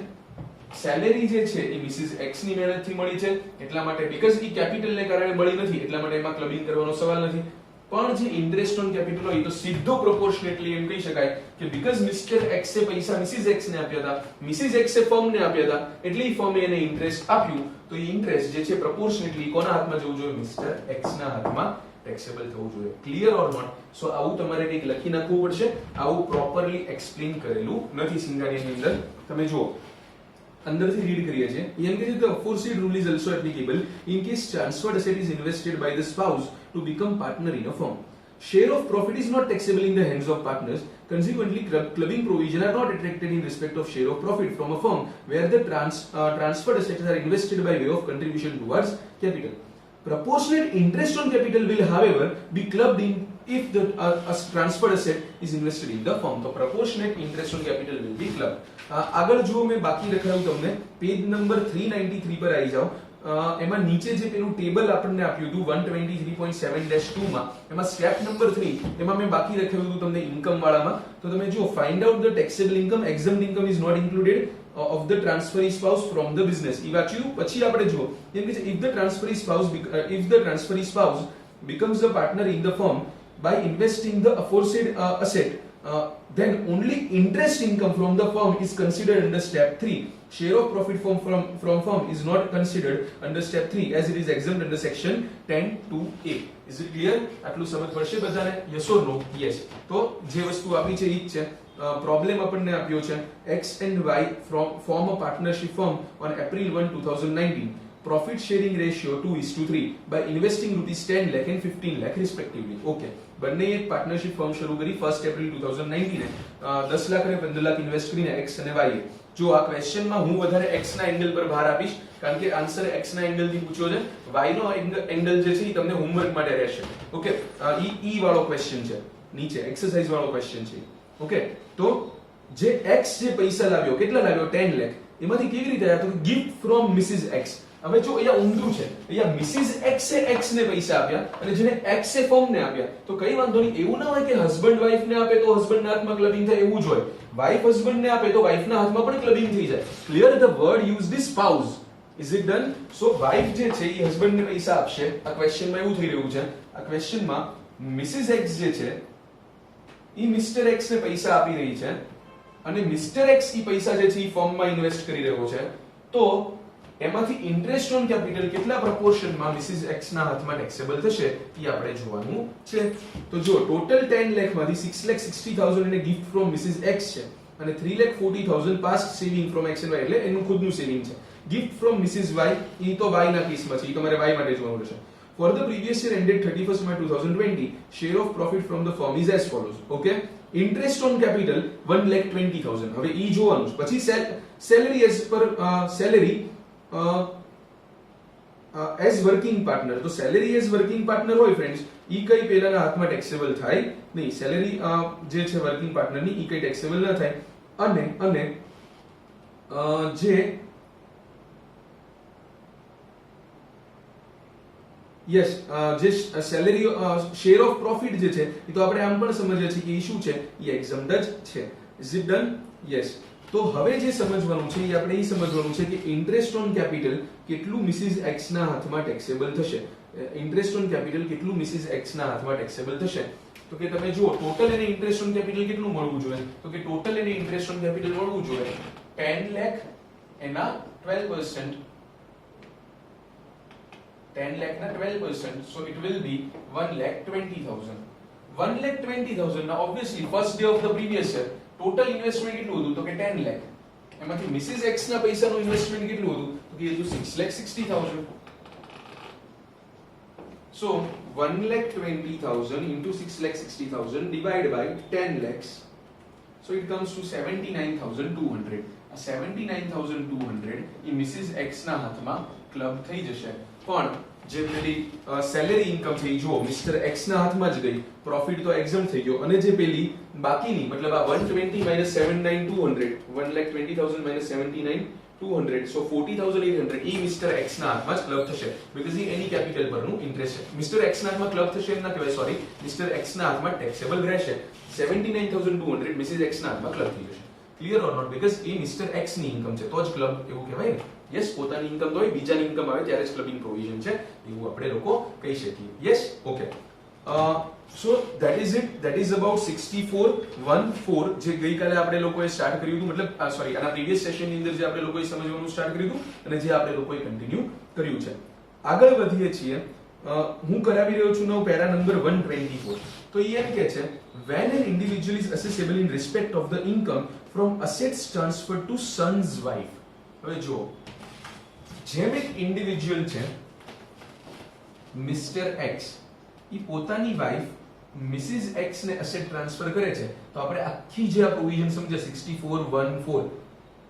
[SPEAKER 1] સેલેરી જે છે એ મિસિસ એક્સ ની મહેનતથી મળી છે એટલા માટે, બીકોઝ ઈ કેપિટલ ને કારણે મળી નથી એટલા માટે એમાં ક્લબિંગ કરવાનો સવાલ નથી. પણ જે ઇન્ટરેસ્ટ ઓન કેપિટલ હોય તો સીધો પ્રોપોર્શનેટલી એમ કહી શકાય કે બીકોઝ મિસ્ટર એક્સે પૈસા મિસિસ એક્સ ને આપ્યા હતા, મિસિસ એક્સે ફર્મ ને આપ્યા હતા, એટલે ઈ ફર્મે એને ઇન્ટરેસ્ટ આપ્યું, તો એ ઇન્ટરેસ્ટ જે છે પ્રોપોર્શનેટલી કોના હાથમાં જવું જોઈએ? મિસ્ટર એક્સ ના હાથમાં ટેક્સેબલ થવું જોઈએ. Clear or not? સો આવું તમારે કંઈક લખી નાખવું પડશે. આવું પ્રોપરલી એક્સપ્લેન કરેલું નથી સિંગાણીની અંદર. તમે જુઓ અંદરથી રીડ કરીએ છીએ. એમ કે the aforesaid rule is also applicable in case transferred asset is invested by the spouse to become partner in a firm. Share of profit is not taxable in the hands of partners. Consequently, clubbing provision are not attracted in respect of share of profit from a firm where the transferred assets are invested by way of contribution towards capital. Proportionate interest on capital will, however, be clubbed in if the transferred asset is invested in the firm. તો proportionate interest on capital will be clubbed. આગળ જો મેં બાકી લખાયું તમને page number 393 પર આવી જાઓ. એમાં નીચે જે પેલું ટેબલ આપણને આપ્યું હતું 123.7-2 માં, એમાં સ્ટેપ નંબર 3 એમાં મેં બાકી લખાયું હતું તમને ઇન્કમ વાળામાં. તો તમે જો find out the taxable income, exempt income is not included of the transferee spouse from the business. ઈ વાંચ્યું. પછી આપણે જો એમ કે if the transferee spouse becomes a partner in the firm by investing the aforesaid asset, then only interest income from the firm is considered under step 3. Share of profit from firm is not considered under step 3 as it is exempt under section 10(2)(a). Is it clear? આટલું સમજ પડશે બધાને? yes or no? yes. તો જે વસ્તુ આપી છે ઈ જ છે. પ્રોબ્લેમ આપણને આપ્યો છે x and y form a partnership firm on April 1, 2019. Profit sharing ratio 2:3 by investing rupees 10 lakh and 15 lakh respectively. Okay. બંને એક પાર્ટનરશિપ ફર્મ શરૂ કરી 1 એપ્રિલ 2019 ને 10 લાખ અને 15 લાખ ઇન્વેસ્ટ કરીને x અને y. જો આ ક્વેશ્ચનમાં હું વધારે x ના એંગલ પર ભાર આપીશ કારણ કે આન્સર x ના એંગલ થી પૂછ્યો છે, y નો એંગલ જે છે એ તમને હોમવર્ક માટે રહેશે. ઓકે. ઈ વાળો ક્વેશ્ચન છે, નીચે એક્સરસાઇઝ વાળો ક્વેશ્ચન છે. ઓકે. તો જે x જે પૈસા લાવ્યો, કેટલા લાવ્યો? 10 લાખ. એમાંથી કેવી રીતે આવ્યા? તો ગિફ્ટ ફ્રોમ મિસિસ એક્સ. હવે જો અહીંયા ઊંધું છે, અહીંયા મિસિસ એક્સ એ એક્સ ને પૈસા આપ્યા અને જેને એક્સ એ ફર્મ ને આપ્યા, તો કઈ વાંધો નહીં. એવું ના હોય કે હસબન્ડ વાઇફ ને આપે તો હસબન્ડ ના હાથમાં ક્લબિંગ થાય, એવું જ હોય. વાઇફ હસબન્ડ ને આપે તો વાઇફ ના હાથમાં પણ ક્લબિંગ થઈ જાય. Clear? The word use the spouse. Is it done? So wife જે છે એ હસબન્ડ ને પૈસા આપશે. આ ક્વેશ્ચનમાં એવું થઈ રહ્યું છે. આ ક્વેશ્ચનમાં મિસિસ એક્સ જે છે એ મિસ્ટર એક્સ ને પૈસા આપી રહી છે અને મિસ્ટર એક્સ એ પૈસા જે છે એ ફર્મમાં ઇન્વેસ્ટ કરી રહ્યો છે. તો એમાંથી ઇન્ટરેસ્ટ ઓન કેપિટલ કેટલા પ્રપોર્શનમાં મિસિસ એક્સ ના હાથમાં ટેક્સેબલ થશે એ આપણે જોવાનું છે. તો જો ટોટલ 10 લાખમાંથી 6,60,000 એને ગિફ્ટ ફ્રોમ મિસિસ એક્સ છે અને 3,40,000 past saving from X and Y, એટલે એનું ખુદનું સેવિંગ છે. ગિફ્ટ ફ્રોમ મિસિસ વાય એ તો વાય ના કેસમાં છે, એ તમારે વાય માટે જોવાનું રહેશે. For the previous year ended 31st March 2020, share of profit from the firm is as follows. Okay? Interest on capital 1,20,000. હવે ઈ જોવાનું છે. પછી salary as per salary as working partner. તો salary as working partner હોય friends, ઈ કઈ પેલાના હાથમાં taxable થાય નહીં. સેલેરી જે છે વર્કિંગ પાર્ટનરની ઈ કઈ ટેક્સેબલ ન થાય. અને જે યસ જે સેલેરી શેર ઓફ પ્રોફિટ જે છે એ તો આપણે આમ પણ સમજીએ છીએ કે એ શું છે, એ એક્ઝમ્પ્ટ જ છે. Is it done? યસ. તો હવે જે સમજવાનું છે એ આપણે એ સમજવાનું છે કે ઇન્ટરેસ્ટ ઓન કેપિટલ કેટલું મિસિસ એક્સ ના હાથમાં ટેક્સેબલ થશે. ઇન્ટરેસ્ટ ઓન કેપિટલ કેટલું મિસિસ એક્સ ના હાથમાં ટેક્સેબલ થશે. તો કે તમે જુઓ ટોટલ એને ઇન્ટરેસ્ટ ઓન કેપિટલ કેટલું મળવું જોઈએ, તો કે ટોટલ એને ઇન્ટરેસ્ટ ઓન કેપિટલ મળવું જોઈએ 10 લાખ એના 12%, 10 lakh na 12%, so it will be 1,20,000. 1,20,000 now obviously first day of the previous year total investment કેટલું હતું, તો કે 10 lakh. એમાંથી મિસિસ એક્સ ના પૈસાનું ઇન્વેસ્ટમેન્ટ કેટલું હતું, તો કે એ હતું 6,60,000. so 1,20,000 into 6,60,000 divided by 10 lakhs, so it comes to 79,200. આ 79,200 એ મિસિસ એક્સ ના હાથમાં ક્લબ થઈ જશે. પણ જે પેલી સેલેરી ઇન્કમ છે એ જો મિસ્ટર એક્સ ના હાથમાં જ ગઈ, પ્રોફિટ તો એક્ઝમ્પ્ટ થઈ ગયો, અને જે પેલી બાકીની મતલબ આ 120 minus 79,200, 1,20,000 minus 79,200, so 40,800 એ મિસ્ટર એક્સ ના હાથમાં જ ક્લબ થશે, બીકોઝ એની કેપિટલ પરનું ઇન્ટરેસ્ટ છે. મિસ્ટર એક્સ ના હાથમાં ક્લબ થશે એમ ના કહેવાય, સોરી, મિસ્ટર એક્સ ના હાથમાં ટેક્સેબલ રહેશે. 79,200 મિસિસ એક્સ ના હાથમાં ક્લબ થઈ જશે. Clear or not? બીકોઝ એ મિસ્ટર એક્સ ની ઇન્કમ છે તો જ ક્લબ એવું કહેવાય ને. યસ, પોતાની ઇન્કમ તો હોય, બીજાની ઇન્કમ આવે ત્યારે જ ક્લબિંગ પ્રોવિઝન છે એવું આપણે લોકો કહી શકીએ. Yes, okay. So that is it. That is about 6414 જે ગઈકાલે આપણે લોકોએ સ્ટાર્ટ કર્યું હતું, મતલબ સોરી આના પ્રીવિયસ સેશનની અંદર જે આપણે લોકોએ સમજવાનું સ્ટાર્ટ કર્યું હતું અને જે આપણે લોકોએ કન્ટિન્યુ કર્યું છે. આગળ વધીએ છીએ. હું કરાવી રહ્યો છું નવ પેરા નંબર 124. તો એ એમ કે છે when an individual is assessable in respect of the income from assets transferred to son's wife. હવે જો જેમ એક ઇન્ડિવિડ્યુઅલ છે મિસ્ટર એક્સ, એ પોતાની વાઇફ મિસિસ એક્સ ને એસેટ ટ્રાન્સફર કરે છે, તો આપણે આખી જે આ પ્રોવિઝન સમજ્યા 6414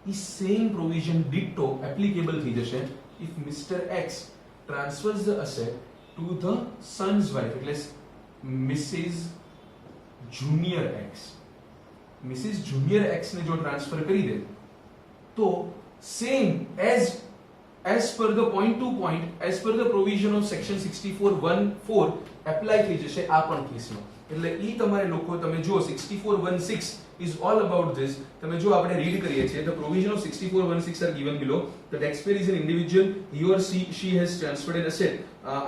[SPEAKER 1] એ સેમ પ્રોવિઝન ડિટ્ટો એપ્લિકેબલ થઈ જશે if Mr. X transfers the asset to the son's wife, એટલે Mrs. Junior X. Mrs. Junior X ને જો ટ્રાન્સફર કરી દે તો same as per the point to point as per the provision of section 6414 apply થઈ જશે આ પણ કેસમાં. એટલે ઈ તમારે લોકો તમે જો 6416 is all about this. તમે જો આપણે રીડ કરીએ છીએ the provision of 6416 are given below. The taxpayer is an individual, he or she has transferred an asset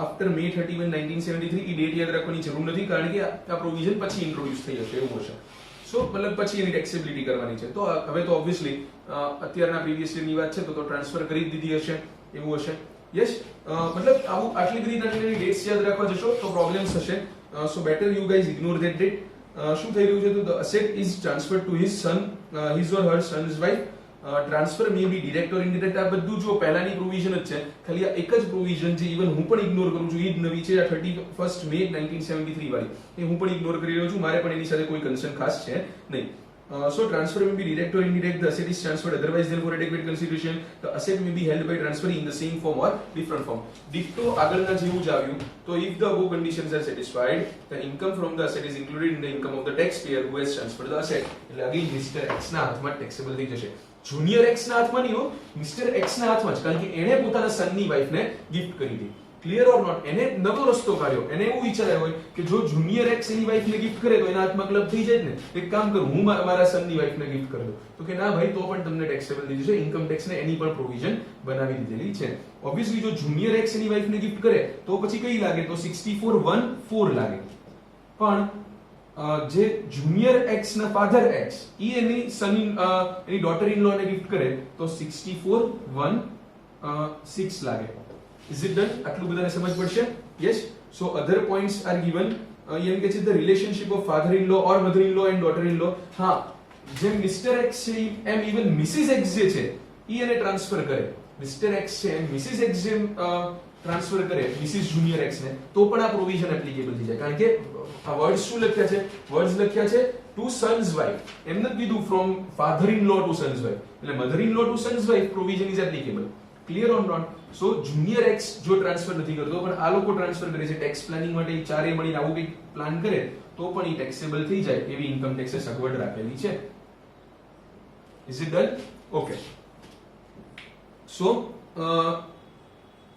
[SPEAKER 1] after May 31 1973. E date યાદ રાખવાની જરૂર નથી કારણ કે આ પ્રોવિઝન પછી ઇન્ટ્રોડ્યુસ થઈ હશે એવું હશે. સો મતલબ પછી એની ટેક્સેબિલિટી કરવાની છે. તો હવે તો ઓબ્વિયસલી અત્યારના પ્રીવિયસ યરની વાત છે તો ટ્રાન્સફર કરી દીધી હશે એવું હશે. યસ, મતલબ આવું આટલી બધી નાની ડેટ્સ યાદ રાખવા જશો તો પ્રોબ્લેમ્સ થશે. So better you guys ignore that date. શું થઈ રહ્યું છે તો the asset is transferred to his son, his or her sons wife. Transfer may be direct or indirect. આ બધું જો પહેલાની પ્રોવિઝન જ છે, ખાલી આ એક જ પ્રોવિઝન છે, ઇવન હું પણ ઇગ્નોર કરું છું, એ જ નવી છે આ 31st મે 1973 વાળી, એ હું પણ ઇગ્નોર કરી રહ્યો છું, મારે પણ એની સાથે કોઈ કન્સર્ન ખાસ છે નહીં. So transfer may be direct or indirect. The asset is transferred otherwise than for adequate consideration. The asset may be held by transferring in the same form or different form. Ditto આગળના જેવું જ આવ્યું. તો if the above conditions are satisfied, the income from the asset is included in the income of the taxpayer who has transferred the asset. એટલે again Mr. X ના હાથમાં taxable થઈ જશે. જુનિયર X ના હાથમાં નહીં હો, મિસ્ટર X ના હાથમાં જ, કારણ કે એણે પોતાના સનની વાઇફને ગિફ્ટ કરી હતી. Clear or not? એને નવો રસ્તો કાઢ્યો. એને એવું વિચાર્યું હોય કે જો જુનિયર એક્સ એની વાઇફને ગિફ્ટ કરે તો એના હાથમાં ક્લબ થઈ જાય ને. એક કામ કરું, હું મારા સનની વાઇફને ગિફ્ટ કરી દઉં. તો કે ના ભાઈ, તો પણ તમને ટેક્સેબલ થઈ જશે. ઇન્કમ ટેક્સ ને એની પણ પ્રોવિઝન બનાવી દીધેલી છે. ઓબ્વિયસલી જો જુનિયર એક્સ એની વાઇફને ગિફ્ટ કરે તો પછી કઈ લાગે? તો 6414 લાગે. પણ જે જુનિયર એક્સ ના ફાધર એક્સ ઈ એની સન એની ડોટર ઇન લો ને ગિફ્ટ કરે તો 6416 લાગે. Is it done? આટલું બધાને સમજ પડશે? Yes. So other points are given. એમ કે છે the relationship of father in law or mother in law and daughter in law. હા, જેમ મિસ્ટર એક્સ છે એમ ઇવન મિસિસ એક્સ જે છે ઈ એને ટ્રાન્સફર કરે. મિસ્ટર એક્સ છે એમ મિસિસ એક્સ જેમ ટ્રાન્સફર કરે મિસિસ જુનિયર એક્સ ને, તો પણ આ પ્રોવિઝન એપ્લિકેબલ થઈ જાય. કારણ કે આ વર્ડ્સ શું લખ્યા છે? વર્ડ્સ લખ્યા છે ટુ સન્સ વાઇફ. એમ નથી કીધું from father in law to sons wife. એટલે mother in law to sons wife provision is applicable. Clear or not? So junior X જો ટ્રાન્સફર નથી કરતો પણ આ લોકો ટ્રાન્સફર કરે છે ટેક્સ પ્લાનિંગ માટે, ચારે મળીને આવું કંઈક પ્લાન કરે તો પણ ઈ ટેક્સેબલ થઈ જાય એવી ઇન્કમ ટેક્સે સગવડ રાખેલી છે. Is it done? Okay. So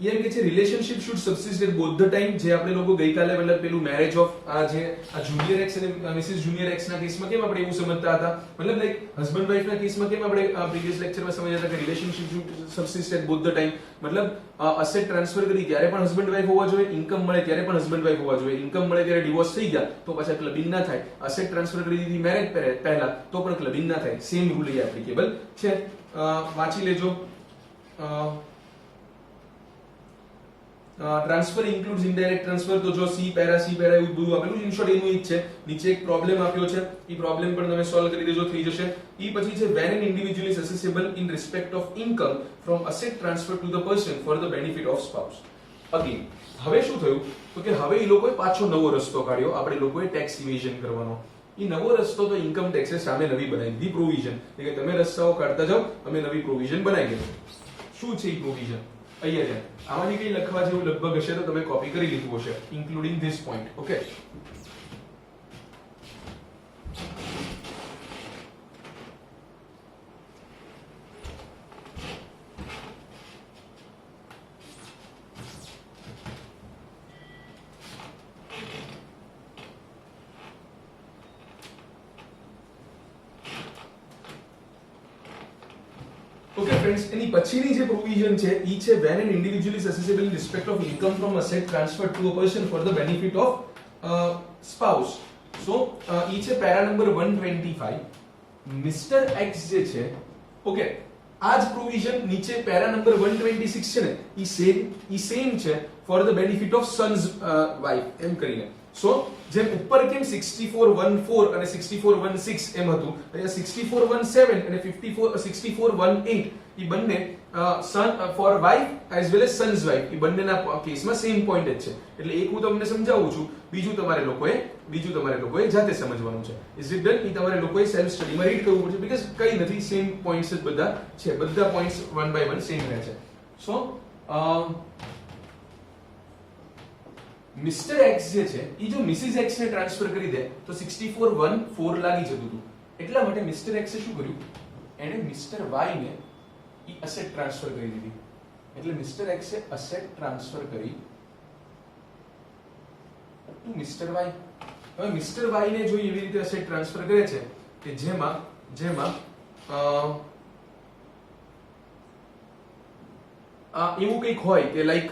[SPEAKER 1] એમ કે છે relationship should subsist at both the time. જે આપણે લોકો ગઈકાલે મતલબ પેલું મેરેજ ઓફ આ જે આ જુનિયર એક્સ અને મિસિસ જુનિયર એક્સ ના કેસમાં કેમ આપણે એવું સમજતા હતા, મતલબ લાઈક હસબન્ડ વાઇફ ના કેસમાં કેમ આપણે પ્રીવિયસ લેક્ચરમાં સમજ્યા હતા કે relationship should subsist at both the time. મતલબ અસેટ ટ્રાન્સફર કરી ત્યારે પણ હસબન્ડ વાઇફ હોવા જોઈએ, ઇન્કમ મળે ત્યારે પણ હસબન્ડ વાઇફ હોવા જોઈએ. ઇન્કમ મળે ત્યારે ડિવોર્સ થઈ ગયા તો પાછા ક્લબિંગ ના થાય. અસેટ ટ્રાન્સફર કરી દીધી મેરેજ પહેલા તો પણ ક્લબિંગ ના થાય. સેમ રૂલ એ એપ્લિકેબલ છે. વાંચી લેજો. Transfer includes indirect transfer. તો જો સી પેરા એવું બધું આપેલું છે. ઇન શોર્ટ એનું ઈ જ છે. નીચે એક પ્રોબ્લેમ આપ્યો છે, ઈ પ્રોબ્લેમ પણ તમે સોલ્વ કરી દેજો, થઈ જશે. ઈ પછી છે when an individual is accessible in respect of income from asset transfer to the person for the benefit of spouse. Again હવે શું થયું તો કે હવે ઈ લોકોએ પાછો નવો રસ્તો કાઢ્યો. આપણે લોકોએ ટેક્સ ઇવેઝન કરવાનો. ઈ નવો રસ્તો તો ઇન્કમ ટેક્સે સામે નવી બનાવી દીધી પ્રોવિઝન. એટલે કે તમે રસ્તાઓ કાઢતા જાઓ, અમે નવી પ્રોવિઝન બનાવી દીધી. શું છે ઈ પ્રોવિઝન? અહીંયા છે. આમાંથી કઈ લખવા જેવું લગભગ હશે તો તમે કોપી કરી લીધું હશે, including this point. Okay. Okay friends, એની પછીની જે પ્રોવિઝન છે ઈ છે when an individual is accessible in respect of income from asset transferred to a person for the benefit of spouse. સો ઈ છે પેરા નંબર 125. મિસ્ટર એક્સ જે છે, okay, આ જ પ્રોવિઝન નીચે પેરા નંબર 126 છે ને ઈ સેમ છે for the benefit of sons wife એમ કરીને. સો જેમ ઉપર કેમ 6414 અને 6416 એમ હતું, અહીંયા 6417 અને 6418 ઈ બંને son for wife as well as sons wife ઈ બંનેના કેસમાં સેમ પોઈન્ટ જ છે. એટલે એક હું તમને સમજાવું છું, બીજું તમારે લોકોએ જાતે સમજવાનું છે. Is it done? ઈ તમારે લોકોએ સેલ્ફ સ્ટડીમાં રીડ કરવું પડશે, બીકોઝ કઈ નથી, સેમ પોઈન્ટ્સ જ બધા છે. બધા points one by one same રહે છે. સો મિસ્ટર એક્સ જે છે ઈ જો મિસિસ એક્સ ને ટ્રાન્સફર કરી દે તો 6414 લાગી જતું હતું. એટલા માટે મિસ્ટર એક્સે શું કર્યું? એણે મિસ્ટર વાય ને ઈ એસેટ ટ્રાન્સફર કરી દીધી. એટલે મિસ્ટર એક્સે એસેટ ટ્રાન્સફર કરી ટુ મિસ્ટર વાય. હવે મિસ્ટર વાય ને જો એવી રીતે એસેટ ટ્રાન્સફર કરે છે કે જેમાં એવું કંઈક હોય કે લાઈક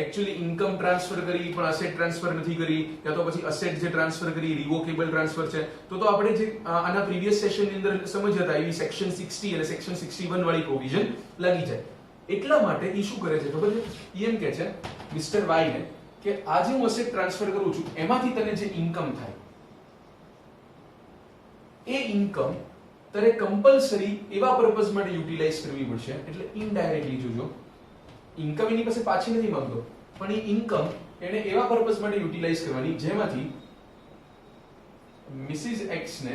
[SPEAKER 1] એકચ્યુઅલી ઇન્કમ ટ્રાન્સફર કરી પણ અસેટ ટ્રાન્સફર નથી કરી, યા તો પછી અસેટ જે ટ્રાન્સફર કરી રિવોકેબલ ટ્રાન્સફર છે, તો આપણે જે આના પ્રીવિયસ સેશનની અંદર સમજ્યા હતા એવી સેક્શન 60 અને સેક્શન 61 વાળી પ્રોવિઝન લાગી જાય. એટલા માટે ઈ શું કરે છે ખબર છે? ઈ એમ કહે છે મિસ્ટર વાય ને કે આજે હું અસેટ ટ્રાન્સફર કરું છું એમાંથી તને જે ઇન્કમ થાય એ ઇન્કમ તારે કમ્પલસરી એવા પર્પઝ માટે યુટિલાઇઝ કરવી પડશે. એટલે ઇનડાયરેક્ટલી જોજો, ઇન્કમ એની પાસે પાછી નથી માંગતો, પણ એ ઇન્કમ એને એવા પર્પઝ માટે યુટિલાઇઝ કરવાની જેમાંથી મિસિસ એક્સ ને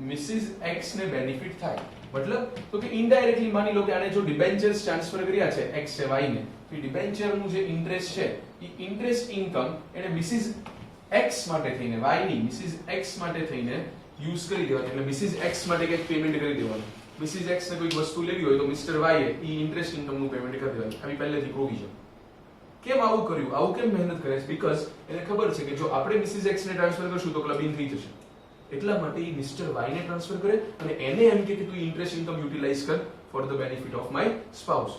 [SPEAKER 1] મિસિસ એક્સ ને બેનિફિટ થાય, મતલબ તો કે ઇનડાયરેક્ટલી માની લો કે આને જો ડિબેન્ચર્સ ટ્રાન્સફર કર્યા છે એક્સ છે વાય ને, તો ડિબેન્ચર નું જે ઇન્ટરેસ્ટ છે એ ઇન્ટરેસ્ટ ઇન્કમ એને મિસિસ એક્સ માટે થઈને, વાય ની મિસિસ એક્સ માટે થઈને યુઝ કરી દેવાની, એટલે મિસિસ એક્સ માટે કંઈક પેમેન્ટ કરી દેવાનું. મિસિસ એક્સ ને કોઈ વસ્તુ લેવી હોય તો મિસ્ટર વાય એ ઇન્ટરેસ્ટ ઇન્કમ નું પેમેન્ટ કરી દેવાનું. આવી પહેલેથી પ્રોવિઝન. કેમ આવું કર્યું, આવું કેમ મહેનત કરે છે? બીકોઝ એને ખબર છે કે જો આપણે મિસિસ એક્સ ને ટ્રાન્સફર કરશું તો ક્લબિંગ થઈ જશે, એટલા માટે એ મિસ્ટર વાય ને ટ્રાન્સફર કરે અને એને એમ કે તું ઇન્ટરેસ્ટ ઇન્કમ યુટિલાઇઝ કર for the benefit of my spouse.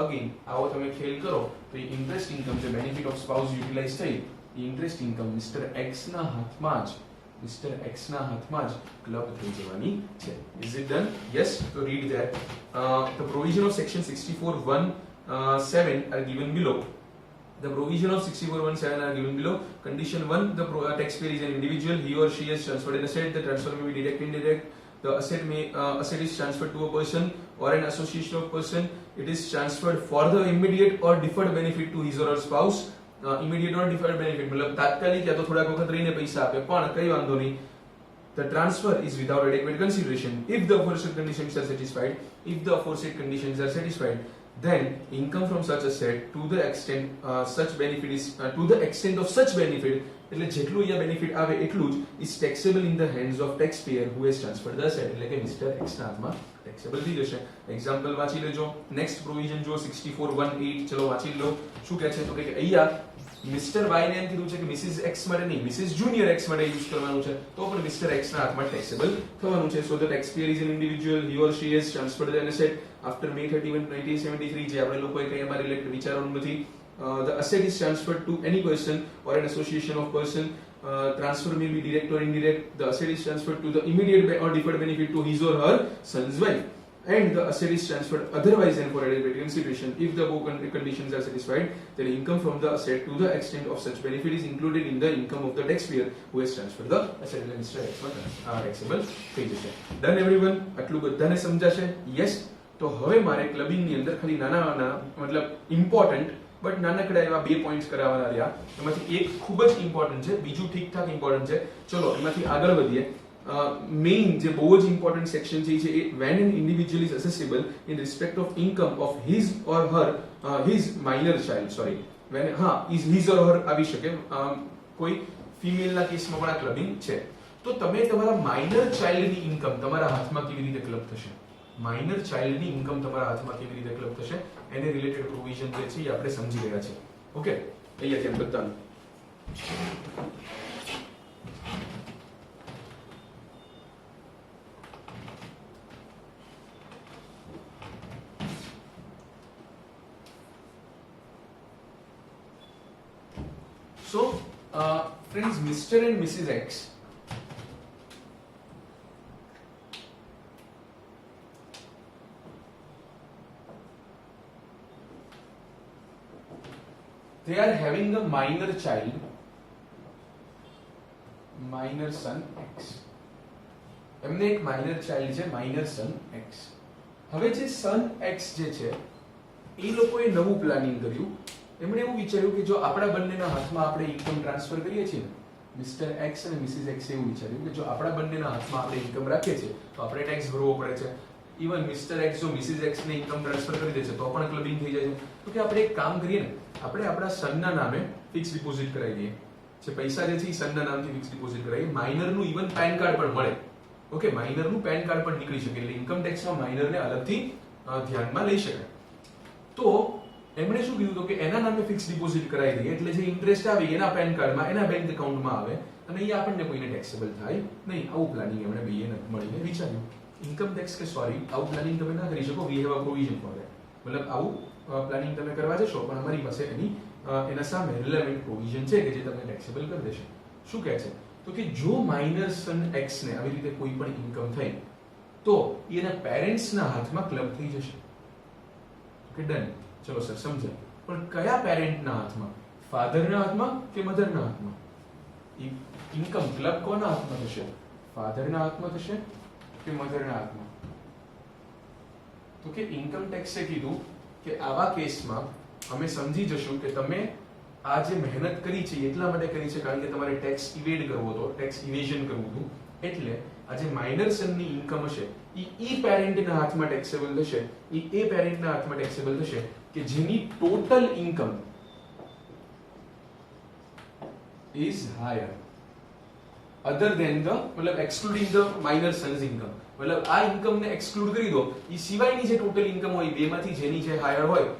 [SPEAKER 1] Again આવો તમે ખેલ કરો તો એ ઇન્ટરેસ્ટ ઇન્કમ જે બેનિફિટ ઓફ સ્પાઉસ યુટિલાઇઝ થઈ, ઇન્ટરેસ્ટ ઇન્કમ મિસ્ટર એક્સ ના હાથમાં જ ક્લબ થઈ જવાની છે. Is it done? યસ. તો read that. The provision of section 64(1)(7) are given below. The provision of 64(1)(7) are given below. Condition 1, the taxpayer is an individual. He or she has transferred an asset. The transfer may be direct, indirect. The asset is transferred to a person or an association of person. It is transferred for the immediate or deferred benefit to his or her spouse. Immediate or deferred benefit मतलब तात्कालिक या तो थोड़ा वक्त रहीने पैसा આપે પણ કઈ વાંધો નહીં. The transfer is without adequate consideration. If the aforesaid conditions are satisfied, then income from such asset to the extent such benefit is to the extent of such benefit, એટલે જેટલું અહીંયા બેનિફિટ આવે એટલું જ is taxable in the hands of taxpayer who has transferred the asset, એટલે કે mister X ના હાથમાં ટેક્સેબલ થઈ જશે. એક્ઝામ્પલ વાંચી લેજો. નેક્સ્ટ પ્રોવિઝન જો 64(1)(8, ચલો વાંચી લો. શું કહે છે તો કે અહીંયા મિસ્ટર વાય ને એમ કીધું છે કે મિસિસ એક્સ માટે નહીં, મિસિસ જુનિયર એક્સ માટે યુઝ કરવાનું છે, તો પણ મિસ્ટર એક્સ ના હાથમાં ટેક્સેબલ થવાનું છે. So the taxpayer is an individual. He or she has transferred an asset after May 31, 1973, જે આપણે લોકોએ કંઈ એમાં રિલેટેડ વિચારવાનું નથી. The asset is transferred to any person or an association of person. Transfer may be direct or indirect. The asset is transferred to the immediate or deferred benefit to his or her son's wife. And the asset is transferred otherwise than for adequate consideration. If the above conditions are satisfied, then income from the asset to the extent of such benefit is included in the income of the taxpayer who has transferred the asset. એટલે mister X માં taxable થઈ જશે. Done everyone? આટલું બધાને સમજાશે? Yes. તો હવે મારે ક્લબિંગ ની અંદર ખાલી નાના મતલબ ઇમ્પોર્ટન્ટ બટ નાનકડા એવા 2 પોઈન્ટ્સ કરાવવાના રહ્યા. એમાંથી એક ખૂબ જ ઇમ્પોર્ટન્ટ છે, બીજું ઠીકઠાક ઇમ્પોર્ટન્ટ છે. ચલો એમાંથી આગળ વધીએ. મેઇન જે બહુ જ ઇમ્પોર્ટન્ટ સેક્શન છે એ when an individual is accessible in respect of income of his or her his minor child, sorry, when is his or her આવી શકે, કોઈ ફિમેલ ના કેસમાં પણ આ ક્લબિંગ છે. તો તમે તમારા માઇનર ચાઇલ્ડની ઇન્કમ તમારા હાથમાં કેવી રીતે ક્લબ થશે, માઇનર ચાઇલ્ડની ઇન્કમ તમારા હાથમાં કેવી રીતે ક્લબ થશે, એને રિલેટેડ પ્રોવિઝન જે છે એ આપણે સમજી ગયા છે. ઓકે, અહીંયા ધ્યાન બતાવું. So, friends, Mr. and Mrs. X they are having a minor child, minor son X. એમને એક માઇનર ચાઇલ્ડ છે, માઇનર સન X. હવે જે સન X જે છે એ લોકોએ નવું પ્લાનિંગ કર્યું. એમણે એવું વિચાર્યું કે જો આપણા બંનેના હાથમાં આપણે ઇન્કમ ટ્રાન્સફર કરીએ છીએ, મિસ્ટર એક્સ અને મિસિસ એક્સ એવું વિચાર્યું કે જો આપણા બંનેના હાથમાં આપણે ઇન્કમ રાખીએ છીએ તો આપણે ટેક્સ ભરવો પડે છે. ઇવન મિસ્ટર એક્સ જો મિસિસ એક્સ ને ઇન્કમ ટ્રાન્સફર કરી દે છે તો પણ ક્લબિંગ થઈ જાય છે. તો કે આપણે એક કામ કરીએ ને, આપણે આપણા સનના નામે ફિક્સ ડિપોઝિટ કરાવી દઈએ. જે પૈસા જે છે એ સનના નામથી ફિક્સ ડિપોઝિટ કરાવીએ. માઇનરનું ઇવન પેન કાર્ડ પણ મળે. ઓકે, માઇનરનું પેન કાર્ડ પણ નીકળી શકે, એટલે ઇન્કમ ટેક્સમાં માઇનરને અલગથી ધ્યાનમાં લઈ શકાય. તો એમણે શું કીધું તો કે એના નામે ફિક્સ ડિપોઝિટ કરાવી દઈએ, એટલે જે ઇન્ટરેસ્ટ આવે એના પેન કાર્ડમાં, એના બેંક એકાઉન્ટમાં આવે અને એ આપણને કોઈને ટેક્સેબલ થાય નહીં. આવું પ્લાનિંગ એમણે બેએ મળીને વિચાર્યું. ઇન્કમ ટેક્સ કે સોરી, આવું પ્લાનિંગ તમે ના કરી શકો. We have a provision for that. મતલબ આવું પ્લાનિંગ તમે કરવા જશો પણ અમારી પાસે એના સામે રિલેવન્ટ પ્રોવિઝન છે કે જે તમને ટેક્સેબલ કરી દેશે. શું કહે છે તો કે જો માઇનર સન એક્સ ને આવી રીતે કોઈ પણ ઇન્કમ થઈ તો એના પેરેન્ટ્સના હાથમાં ક્લબ થઈ જશે. Okay, done. ચલો સર સમજાય. પણ કયા પેરેન્ટના હાથમાં? ફાધરના હાથમાં કે મધરના હાથમાં? ઇન્કમ ક્લબ કોના હાથમાં થશે? ફાધરના હાથમાં થશે કે મધરના હાથમાં? તો કે ઇન્કમ ટેક્સે કીધું કે આવા કેસમાં અમે સમજી જશું કે તમે આ જે મહેનત કરી છે એટલા માટે કરી છે કારણ કે તમારે ટેક્સ ઇવેડ કરવો હતો, ટેક્સ ઇવેઝન કરવું હતું, એટલે આ જે માઇનર સનની ઇન્કમ હશે ઈ પેરેન્ટના હાથમાં ટેક્સેબલ થશે, એ પેરેન્ટના હાથમાં ટેક્સેબલ થશે કે જેની total income is higher other than the मतलब excluding the minor son's income, मतलब આ ઇન્કમ ને એક્સક્લુડ કરી દો, ઈ સિવાયની જે ટોટલ ઇન્કમ હોય બેમાંથી જેની જે હાયર હોય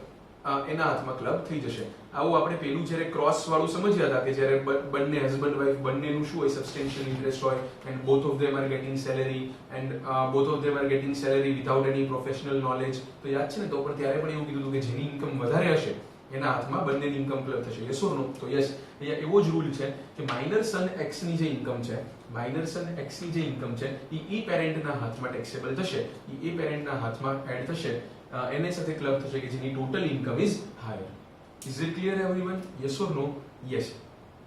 [SPEAKER 1] એના હાથમાં ક્લબ થઈ જશે. આવું આપણે પેલું જ્યારે ક્રોસ વાળું સમજ્યા હતા કે જ્યારે બંને હસબન્ડ વાઇફ બંનેનું શું હોય સબસ્ટેન્શિયલ ઇન્ટરેસ્ટ હોય and both of them are gating salary and both of them are gating salary without any professional knowledge. તો યાદ છે ને, તો પણ ત્યારે પણ એવું કીધું હતું કે જેની ઇન્કમ વધારે હશે એના હાથમાં બંનેની ઇન્કમ ક્લબ થશે. યસ ઓર નો? તો યસ, અહીંયા એવો જ રૂલ છે કે માઇનર સન એક્સ ની જે ઇન્કમ છે, માઇનર સન એક્સ ની જે ઇન્કમ છે એ પેરેન્ટના હાથમાં ટેક્સેબલ થશે, એ પેરેન્ટના હાથમાં એડ થશે, એને સાથે ક્લબ થશે કે જેની total income is higher. Is it clear everyone? Yes or no? Yes.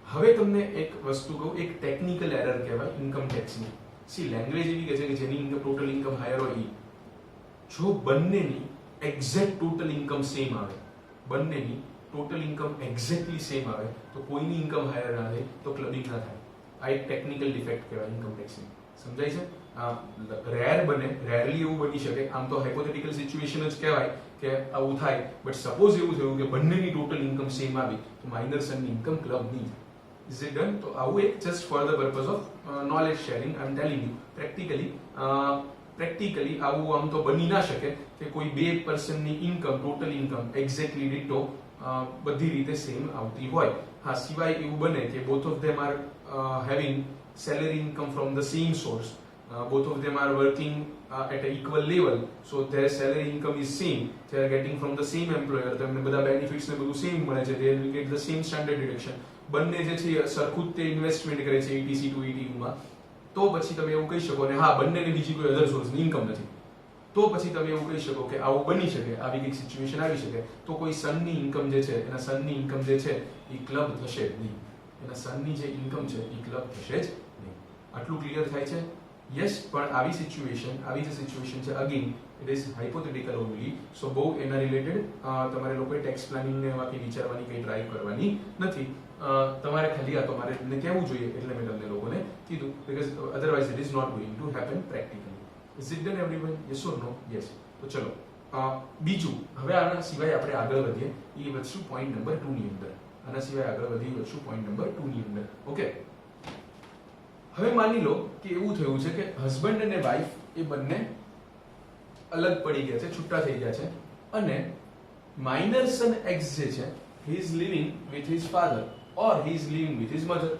[SPEAKER 1] હવે તમને એક વસ્તુ કહું, એક ટેકનિકલ એરર કહેવાય ઇન્કમ ટેક્સની. સી લેંગ્વેજ એવી કહે છે કે જેની ઇન્કમ ટોટલ ઇન્કમ હાયર હોય ઈ. જો બંનેની એક્ઝેક્ટ ટોટલ ઇન્કમ સેમ આવે, બંનેની ટોટલ ઇન્કમ એક્ઝેક્ટલી સેમ આવે તો કોઈની ઇન્કમ હાયર ના થાય તો ક્લબિંગ ના થાય. આ એક ટેકનિકલ ડિફેક્ટ કહેવાય ઇન્કમ ટેક્સની. સમજાય છે? રેર બને, રેરલી એવું બની શકે, આમ તો હાઇપોથેટિકલ સિચ્યુએશન જ કહેવાય કે આવું થાય, બટ સપોઝ એવું થયું કે બંનેની ટોટલ ઇન્કમ સેમ આવી તો માઇનર સનની ઇન્કમ ક્લબ નહીં થાય. Is it done? તો આવું એક just for the purpose of knowledge sharing I am telling you. Practically આવું આમ તો બની ના શકે કે કોઈ બે પર્સનની income total income exactly ditto બધી રીતે સેમ આવતી હોય. હા, સિવાય એવું બને કે both of them are having salary income from the same source, both of them are working at an equal level, so their salary income is same, they are getting from the same employer, તેમને બધા benefits ને બધું same મળે છે, they will get the same standard deduction, બંને જે છે સરખું તે ઇન્વેસ્ટમેન્ટ કરે છે ETC ટુ ETU માં, તો પછી તમે એવું કહી શકો. ને હા, બંનેને બીજી કોઈ અધર સોર્સની ઇન્કમ નથી, તો પછી તમે એવું કહી શકો કે આવું બની શકે, આવી કઈક સિચ્યુએશન આવી શકે, તો કોઈ સનની ઇન્કમ જે છે, એના સનની ઇન્કમ જે છે એ ક્લબ થશે જ નહીં, એના સનની જે ઇન્કમ છે એ ક્લબ થશે જ. આટલું ક્લિયર થાય છે? યસ. પણ આવી જે સિચ્યુએશન છે, again it is hypothetical only, સો બહુ એના રિલેટેડ તમારે લોકોએ ટેક્સ પ્લાનિંગ ને એમાંથી વિચારવાની કંઈ ટ્રાય કરવાની નથી. તમારે ખાલી આ તમારે તમને કહેવું જોઈએ એટલે મેં તમને લોકોને કીધું, because otherwise it is not going to happen practically. Is it done everyone? Yes or no? Yes. તો ચલો બીજું, હવે આના સિવાય આપણે આગળ વધીએ, એ વધશું પોઈન્ટ નંબર 2 ની અંદર. આના સિવાય આગળ વધી વધશું પોઈન્ટ નંબર 2 ની અંદર. ઓકે, હવે માની લો કે એવું થયું છે કે હસબન્ડ અને વાઈફ એ બંને અલગ પડી ગયા છે, છૂટા થઈ ગયા છે, અને માઇનર સન એક્સ જે છે he is living with his father or he is living with his mother.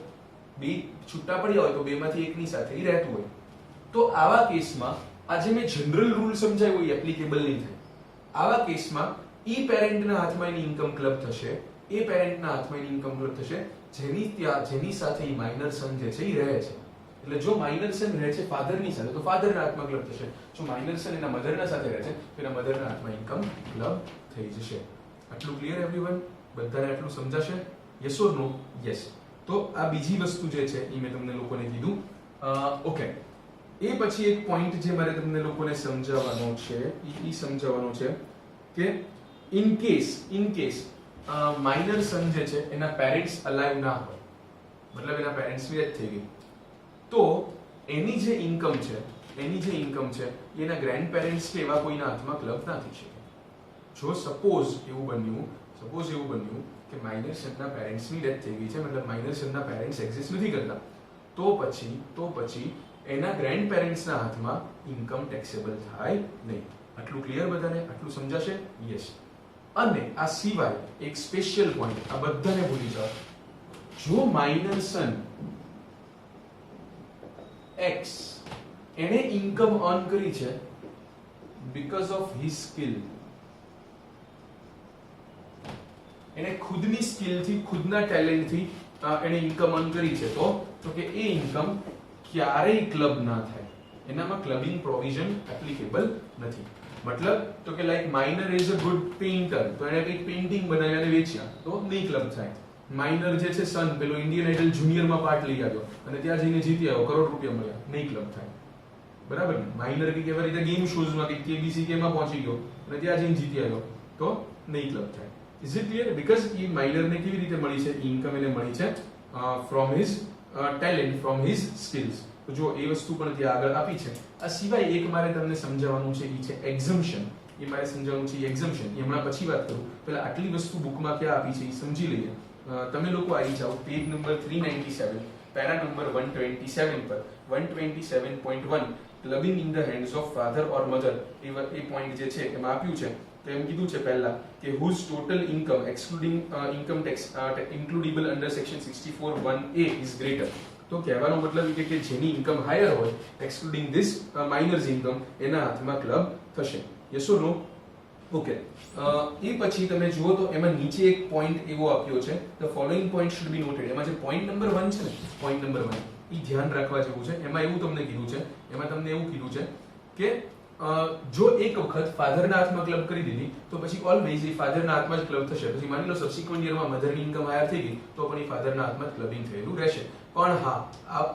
[SPEAKER 1] બે છૂટા પડ્યા હોય તો બેમાંથી એકની સાથે એ રહેતું હોય, તો આવા કેસમાં આજે મેં જનરલ રૂલ સમજાવ્યો એ એપ્લિકેબલ નહીં થાય. આવા કેસમાં ઈ પેરેન્ટના હાથમાં એની ઇન્કમ ક્લબ થશે, એ પેરેન્ટના હાથમાં એની ઇન્કમ ક્લબ થશે જેની સાથે ઈ માઇનર સન જે છે એ રહે છે. એટલે જો માઇનર સન રહે છે ફાધરની સાથે તો ફાધરના હાથમાં ક્લબ થશે, જો માઇનર સન એના મધરના સાથે રહે છે તો એના મધરના હાથમાં ઇન્કમ ક્લબ થઈ જશે. આટલું ક્લિયર એવરીવન? બધાને આટલું સમજાશે? Yes or no? યસ. તો આ બીજી વસ્તુ જે છે એ મેં તમને લોકોને કીધું. ઓકે, એ પછી એક પોઈન્ટ જે મારે તમને લોકોને સમજાવવાનો છે એ સમજાવવાનો છે કે ઇન કેસ માઇનર સન જે છે એના પેરેન્ટ્સ અલાઇવ ના હોય, મતલબ એના પેરેન્ટ્સની ડેથ થઈ ગઈ, તો એની જે ઇન્કમ છે એના ગ્રેન્ડ પેરેન્ટ્સ કે એવા કોઈના હાથમાં ક્લબ ના થઈ શકે. જો સપોઝ એવું બન્યું કે માઇનર સનના પેરેન્ટ્સની ડેથ થઈ ગઈ છે, મતલબ માઇનર સનના પેરેન્ટ્સ એક્ઝિસ્ટ નથી કરતા, તો પછી એના ગ્રેન્ડ પેરેન્ટ્સના હાથમાં ઇન્કમ ટેક્સેબલ થાય નહીં. આટલું ક્લિયર બધાને? આટલું સમજાશે? યસ. અને આ સિવાય એક સ્પેશિયલ પોઈન્ટ, આ બધાને ભૂલી જાઓ, જો માઇનર સન એક્સ એને ઇન્કમ અર્ન કરી છે બીકોઝ ઓફ હિઝ સ્કિલ, એને ખુદની સ્કિલથી, ખુદના ટેલેન્ટથી એને ઇન્કમ અર્ન કરી છે, તો કે એ ઇન્કમ ક્યારેય ક્લબ ના થાય, એનામાં ક્લબિંગ પ્રોવિઝન એપ્લિકેબલ નથી. મતલબ તો કે like minor is a good painter, તો એને કંઈક પેઇન્ટિંગ બનાવ્યા અને વેચ્યા તો નહીં ક્લબ થાય. માઇનર જે છે સન પેલો ઇન્ડિયન આઇડલ જુનિયરમાં પાર્ટ લઈ આવ્યો અને ત્યાં જઈને જીતી આવ્યો, કરોડ રૂપિયા મળ્યા, નહીં ક્લબ થાય. બરાબર ને? માઇનર કે કેવી રીતે ગેમ શોઝમાં કે કેબીસી કેમાં પહોંચી ગયો અને ત્યાં જઈને જીતી આવ્યો તો નહીં ક્લબ થાય. Is it clear? બીકોઝ એ માઇનરને કેવી રીતે મળી છે ઇન્કમ? એને મળી છે from his talent, from his skills. તો જો એ વસ્તુ પણ ત્યાં આગળ આપી છે. આ સિવાય એક મારે તમને સમજાવવાનું છે, એ છે એક્ઝમ્પશન. એ મારે સમજાવવાનું છે એક્ઝમ્પશન. એ હમણાં પછી વાત કરું, પહેલા આટલી વસ્તુ બુકમાં ક્યાં આપી છે એ સમજી લઈએ. તમે લોકો આવી જાઓ પેજ નંબર 397, પેરા નંબર 127 પર. 127.1 clubbing in the hands of father or mother A point જે છે એમાં આપ્યું છે. તો એમ કીધું છે પહેલા કે whose total income excluding income tax includable under section 64(1)A is greater. તો કહેવાનો મતલબ એ કે જેની ઇન્કમ હાયર હોય એક્સક્લુડિંગ ધીસ માઇનર્સ ઇન્કમ, એના હાથમાં ક્લબ થશે. Yes or no? ઓકે. એ પછી તમે જુઓ તો એમાં નીચે એક પોઈન્ટ એવો આપ્યો છે, the following point should be noted. એમાં જે પોઈન્ટ નંબર 1 છે ને, પોઈન્ટ નંબર 1 એ ધ્યાન રાખવા જેવું છે. એમાં એવું તમને કીધું છે, એમાં તમને એવું કીધું છે કે જો એક વખત ફાધરના હાથમાં ક્લબ કરી દીધી તો પછી ઓલવેઝ એ ફાધરના હાથમાં જ ક્લબ થશે. પછી માની લો સબસિક્વન્ટ યરમાં મધરની ઇન્કમ હાયર થઈ ગઈ તો પણ એ ફાધરના હાથમાં ક્લબિંગ થયેલું રહેશે. પણ હા,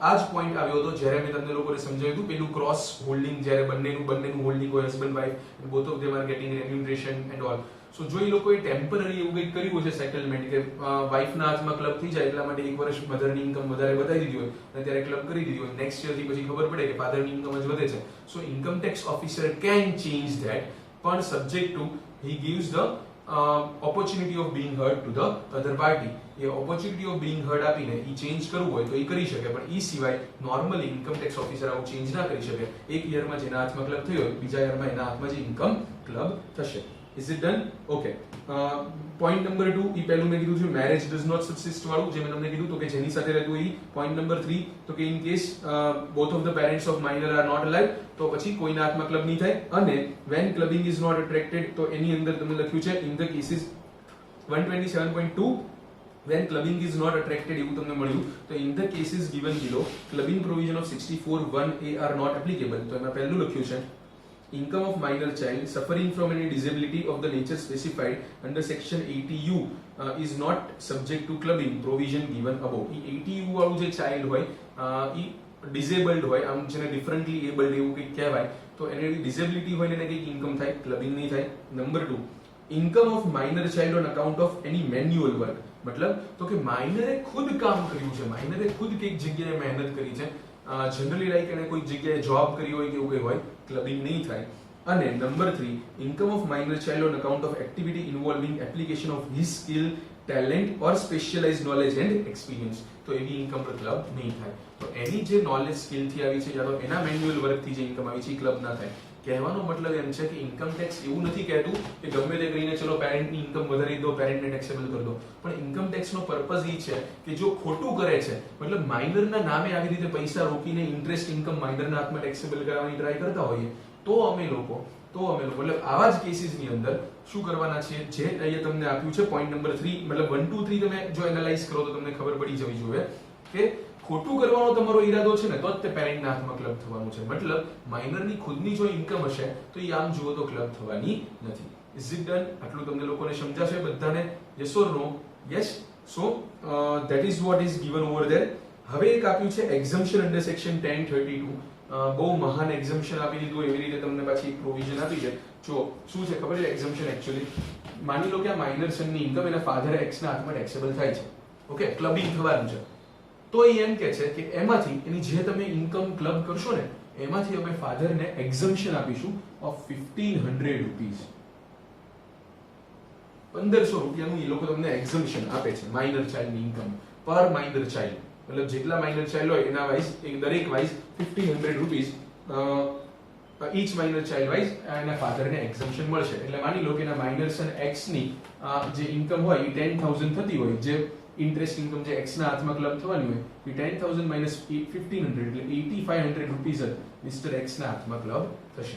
[SPEAKER 1] આ જ પોઈન્ટ આવ્યો હતો જ્યારે મેં તમને લોકોને સમજાવ્યું હતું પેલું ક્રોસ હોલ્ડિંગ, જ્યારે બંનેનું હોલ્ડિંગ હોય, husband wife, both of them are getting remuneration and all. So જો એ લોકોએ ટેમ્પરરી એવું કંઈક કર્યું છે સેટલમેન્ટ કે વાઇફના હાથમાં ક્લબ થઈ જાય એટલા માટે એક વર્ષ મધરની ઇન્કમ વધારે બતાવી દીધી હોય અને ત્યારે ક્લબ કરી દીધી હોય, નેક્સ્ટ યરથી પછી ખબર પડે કે ફાધરની ઇન્કમ જ વધે છે. So income tax officer can change that, પણ subject to he gives the opportunity of being heard to the other party. એ opportunity of being heard આપીને એ ચેન્જ કરવું હોય તો એ કરી શકે, પણ એ સિવાય નોર્મલી ઇન્કમ ટેક્સ ઓફિસર આવું ચેન્જ ના કરી શકે. એક યરમાં જેના હાથમાં ક્લબ થયો હોય બીજા યરમાં એના હાથમાં જે ઇન્કમ ક્લબ થશે. Is it done? Okay. Point number 2 એ પહેલું મેં કીધું છે મેરેજ ડઝ નોટ સબસિસ્ટ વાળું, જે મેં તમને કીધું તો કે જેની સાથે રહેતું એ. પોઈન્ટ નંબર 3 તો કે in case both of the parents of minor are not alive તો પછી કોઈના હાથમાં ક્લબ નહીં થાય. અને when clubbing is not attracted તો એની અંદર તમને લખ્યું છે in the cases 127.2 when clubbing is not attracted એવું તમને મળ્યું. તો in the cases given below clubbing provision of 64(1)A are not applicable. તો એમાં પહેલું લખ્યું છે income of minor child suffering from any disability of the nature specified under section 80U is not subject to clubbing provision given above. A 80U વાળું જે child હોય એ disabled હોય, આમ જેને ડિફરન્ટલી એબલ્ડ એવું કંઈક કહેવાય, તો એને ડિસેબિલિટી હોય ને એને કંઈક ઇન્કમ થાય, ક્લબિંગ નહીં થાય. Number 2 income of minor child on account of any manual work, મતલબ તો કે માઇનરે ખુદ કામ કર્યું છે, માઇનરે ખુદ કઈક જગ્યાએ મહેનત કરી છે, જનરલી લાઈક એને કોઈ જગ્યાએ જોબ કરી હોય કે એવું કંઈ હોય, ક્લબિંગ નહીં થાય. અને number 3 income of minor child on account of activity ઇન્વોલ્વિંગ application of his skill, talent or specialized knowledge and experience, તો એવી ઇન્કમ પર ક્લબ નહીં થાય. તો એની જે નોલેજ સ્કિલથી આવી છે યા તો એના મેન્યુઅલ વર્કથી જે ઇન્કમ આવી છે એ ક્લબ ના થાય. કહેવાનો મતલબ એમ છે કે ઇન્કમ ટેક્સ એવું નથી કહેતું કે ગમે તે કરીને ચલો પેરેન્ટની ઇન્કમ વધારી દો, પેરેન્ટને ટેક્સેબલ કરી દો, પણ ઇન્કમ ટેક્સનો પર્પઝ એ છે કે જો ખોટું કરે છે, મતલબ માઇનરના નામે આવી રીતે પૈસા રોકીને ઇન્ટરેસ્ટ ઇન્કમ માઇનરના હાથમાં ટેક્સેબલ કરાવવાની ટ્રાય કરતા હોઈએ તો અમે લોકો મતલબ આવા જ કેસીસની અંદર શું કરવાના છે, જે અહીંયા તમને આપ્યું છે પોઈન્ટ નંબર 3, મતલબ 1 2 3 તમે જો એનાલાઇઝ કરો તો તમને ખબર પડી જવી જોઈએ કે ખોટું કરવાનો તમારો ઈરાદો છે ને તો જ તે પેરેન્ટના હાથમાં ક્લબ થવાનું છે. મતલબ માઇનરની ખુદની જો ઇન્કમ હશે તો એ આમ જુઓ તો ક્લબ થવાની નથી. Is it done? આટલું તમને લોકોને સમજાશે બધાને? Yes or no? Yes. So that is what is given over there. હવે એક આપ્યું છે એક્ઝમ્પશન અંડર સેક્શન 1032. બહુ મહાન એક્ઝમ્પશન આપી દીધું, એવી રીતે તમને પાછી એક પ્રોવિઝન આપી છે. જો શું છે ખબર છે એક્ઝમ્પશન એકચ્યુઅલી? માની લો કે આ માઇનર સનની ઇન્કમ એના ફાધર એક્સ ના હાથમાં ટેક્સેબલ થાય છે, ઓકે, ક્લબિંગ થવાનું છે, તો એ એમ કે છે કે એમાંથી એની જે તમે ઇન્કમ ક્લબ કરશો ને એમાંથી અમે ફાધરને એક્ઝમ્પશન આપીશું ઓફ 1500 રૂપીસ. 1500 રૂપિયાનું એ લોકો તમને એક્ઝમ્પશન આપે છે માઇનર ચાઇલ્ડની ઇન્કમ પર માઇનર ચાઇલ્ડ, મતલબ જેટલા માઇનર ચાઇલ્ડ હોય એના વાઇઝ દરેક wise 1500 rupees each minor child wise એના ફાધરને એક્ઝમ્પશન મળશે. એટલે માની લો કે એના માઇનર સન એક્સ ની જે ઇન્કમ હોય એ 10000 થતી હોય, જે ઇન્ટરેસ્ટ ઇન્કમ જે એક્સ ના હાથમાં ક્લબ થવાની હોય એ 10000 માઇનસ 1500 એટલે 8500 રૂપીસ જ મિસ્ટર એક્સ ના હાથમાં ક્લબ થશે.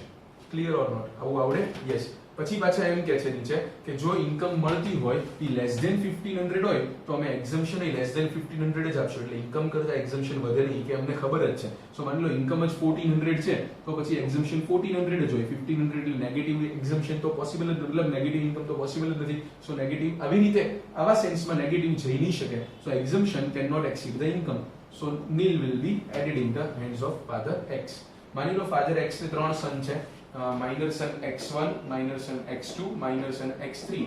[SPEAKER 1] Clear or not? આવું આવડે? યસ. પછી પાછા એમ કે છે નીચે કે જો ઇન્કમ મળતી હોય એ લેસ ધેન 1500 હોય તો અમે એક્ઝમ્પશન એ લેસ ધેન 1500 જ આપશું, એટલે ઇન્કમ કરતા એક્ઝમ્પશન વધે નહીં કે અમને ખબર જ છે. સો માની લો ઇન્કમ જ 1400 છે તો પછી એક્ઝમ્પશન 1400 જ હોય. 1500 એટલે નેગેટિવ એક્ઝમ્પશન તો પોસિબલ જ, મતલબ નેગેટિવ ઇન્કમ તો પોસિબલ જ નથી. સો નેગેટિવ આવી રીતે આવા સેન્સમાં નેગેટિવ જઈ નહીં શકે. So exemption can not exceed the income. So nil will be added in the hands of father x. માની લો ફાધર x ને 3 સન છે, માઇનર સન x1, માઇનર સન x2, માઇનર સન x3.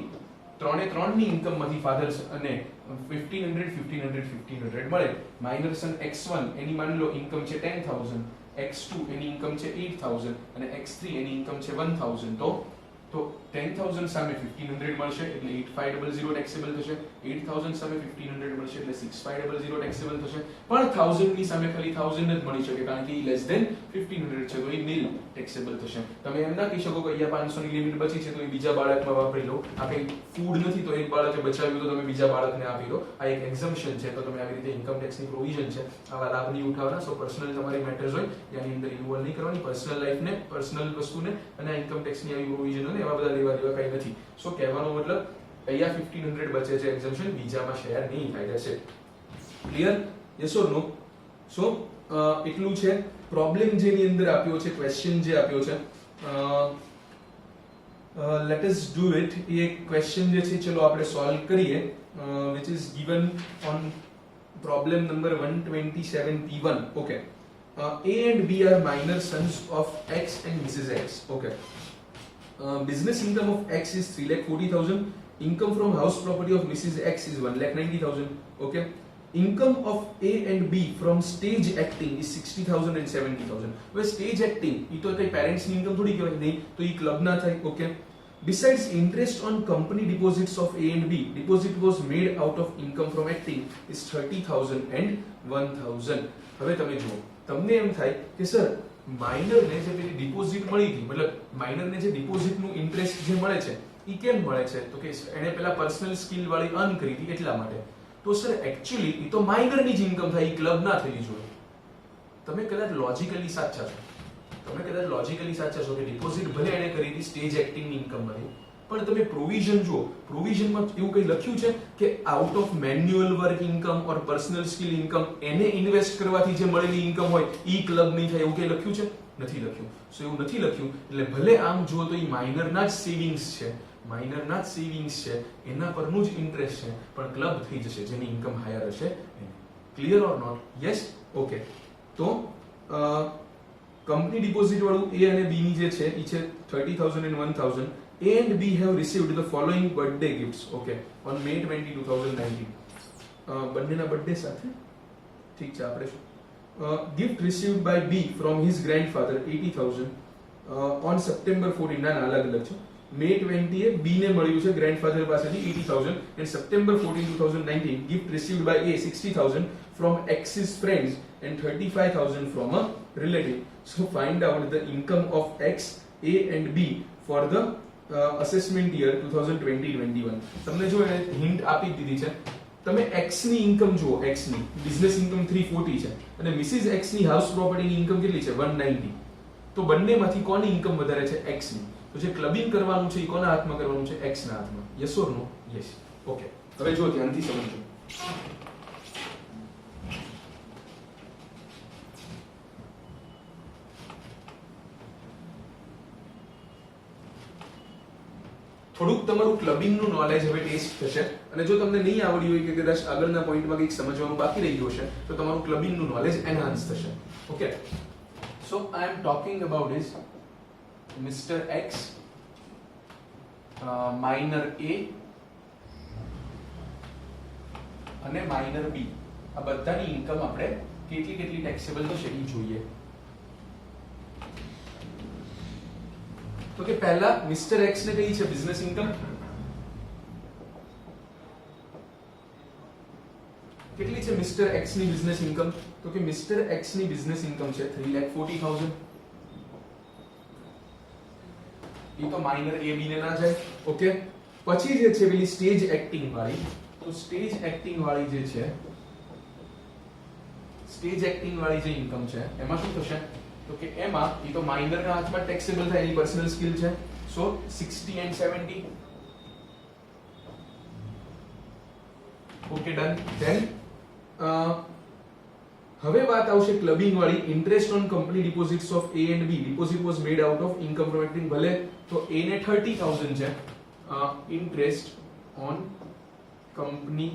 [SPEAKER 1] ત્રણે ત્રણની ઇન્કમમાંથી ફાધર અને 1500 મળે. માઇનર સન x1 એની માની લો ઇન્કમ છે 10000, x2 એની income છે 8000 અને x3 એની ઇન્કમ છે 1000. તો 10000 સામે 1500 મળશે એટલે 8500 ટેક્સેબલ થશે. 8000 સામે 1500 મળશે એટલે 6500 ટેક્સેબલ થશે. પણ 1000 ની સામે ખાલી 1000 જ મળી શકે કારણ કે ઈ લેસ ધેન 1500 છે, તો એ નિલ ટેક્સેબલ થશે. તમે એમ ના કહી શકો કે અહીંયા 500 ની લિમિટ બચી છે તો એ બીજા બાળકમાં વાપરી લો. આ કઈ ફૂડ નથી તો એક બાળકે બચાવ્યું તો તમે બીજા બાળકને આપી દો. આ એક એક્ઝમ્પશન છે. તો તમે આવી રીતે ઇન્કમ ટેક્સની પ્રોવિઝન છે આવા લાભ નહીં ઉઠાવવાના. સો પર્સનલ તમારી મેટર્સ હોય એની અંદર ઇન્વોલ્વ નહીં કરવાની. પર્સનલ લાઈફને, પર્સનલ વસ્તુને અને ઇન્કમ ટેક્સની આવી પ્રોવિઝન એવા બધા લેવા દેવા કઈ નથી. સો કહેવાનો મતલબ અહીંયા 1500 બચે છે એક્ઝમ્પશન, બીજામાં શેર નહીં થાય છે. ક્લિયર? યસ ઓર નો? સો એટલું છે. પ્રોબ્લેમ જેની અંદર આપ્યો છે, ક્વેશ્ચન જે આપ્યો છે, let us do it. A question જે છે ચલો આપણે સોલ્વ કરીએ, which is given on problem number 127P1. okay, A and B are minor sons of X and Mrs. X. okay, business income of X is 3,40,000. income from house property of Mrs. X is 1,90,000. okay, income of A and B from stage acting is 60,000 and 70,000. હવે stage acting ઈ તો કઈ parents ની income થોડી કહેવાય, નહીં તો ઈ club ના થાય. Okay, besides interest on company deposits of A and B, deposit was made out of income from acting is 30,000 and 1,000. હવે તમે જુઓ, તમને એમ થાય કે સર માઇનર ને જે પેલી ડિપોઝિટ મળી હતી, મતલબ માઇનર ને જે ડિપોઝિટ નું ઇન્ટરેસ્ટ જે મળે છે ઈ કેમ મળે છે? તો કે એને પેલા પર્સનલ સ્કિલ વાળી અર્ન કરી હતી એટલા માટે. તો સર એક્ચ્યુઅલી ઈ તો માઇનર ની જ ઇન્કમ થાય, ઈ ક્લબ ના થવી જોઈએ. તમે કદાચ લોજિકલી સાચા છો, કે ડિપોઝિટ ભલે એને કરી હતી સ્ટેજ એક્ટિંગ ની ઇન્કમ માંથી, પણ તમે પ્રોવિઝન જુઓ, પ્રોવિઝનમાં એવું કઈ લખ્યું છે કે out of manual work income or personal skill income એને ઇન્વેસ્ટ કરવાથી જે મળેલી ઇન્કમ હોય ઈ ક્લબ નહીં થાય, એવું કઈ લખ્યું છે? નથી લખ્યું. સો એવું નથી લખ્યું એટલે ભલે આમ જુઓ તો ઈ માઇનરના જ સેવિંગ્સ છે, એના પરનું જ ઇન્ટરેસ્ટ છે, પણ ક્લબ થઈ જશે જેની ઇન્કમ હાયર હશે. Clear or not? Yes? Okay. તો કંપની ડિપોઝિટ વાળું A અને B ની જે છે ઈ છે 30,000 and 1,000. A and B have received the following birthday gifts, okay, on May 20, 2019. બંનેના બર્થડે સાથે ઠીક છે આપણે gift received by B from his grandfather 80,000 on September 14. ના અલગ અલગ છે. May 20 એ B ને મળ્યું છે ગ્રેન્ડફાધર પાસેથી 80,000 and September 14, 2019 gift received by A 60,000 from X's friends and 35,000 from a relative. So find out the income of X, A and B for the assessment year 2020-21. તમને જો એને હિન્ટ આપી દીધી છે. તમે X ની ઇન્કમ જુઓ, X ની બિઝનેસ ઇન્કમ 340 છે અને મિસિસ X ની હાઉસ પ્રોપર્ટીની ઇન્કમ કેટલી છે? 190. તો બંનેમાંથી કોની ઇન્કમ વધારે છે? X ની. તો જે ક્લબિંગ કરવાનું છે એ કોના હાથમાં કરવાનું છે? X ના હાથમાં. Yes or no? Yes. Okay, હવે જો ધ્યાનથી સમજો. થોડુંક તમારું ક્લબિંગ નું નોલેજ હવે ટેસ્ટ થશે અને જો તમને નહીં આવડ્યું હોય કે કદાચ આગળના પોઈન્ટમાં કંઈક સમજવાનું બાકી રહી ગયું હશે તો તમારું ક્લબિંગ નું નોલેજ એનહાન્સ થશે. Okay, so I am talking about is mister X, minor A અને માઇનર B. આ બધાની ઇન્કમ આપણે કેટલી ટેક્સેબલ થશે એ જોઈએ. તો કે પહેલા મિસ્ટર X ને કઈ છે બિઝનેસ ઇન્કમ? કેટલી છે મિસ્ટર X ની બિઝનેસ ઇન્કમ? તો કે મિસ્ટર X ની બિઝનેસ ઇન્કમ છે 3,40,000. એ તો માઇનર A B ને ના જાય. ઓકે, પછી જે છે પેલી સ્ટેજ એક્ટિંગ વાળી, તો સ્ટેજ એક્ટિંગ વાળી જે છે, સ્ટેજ એક્ટિંગ વાળી જે ઇન્કમ છે એમાં શું થશે? તો કે એમાં ઈ તો માઇનર ના હાથમાં ટેક્સેબલ થાય, એની પર્સનલ સ્કિલ છે. સો 60 and 70. Okay, done. ધેન હવે વાત આવશે ક્લબિંગ વાળી. Interest on company deposits of A and B. Deposit was made out of income from acting. ભલે તો A ને 30,000 છે ઇન્ટરેસ્ટ ઓન કંપની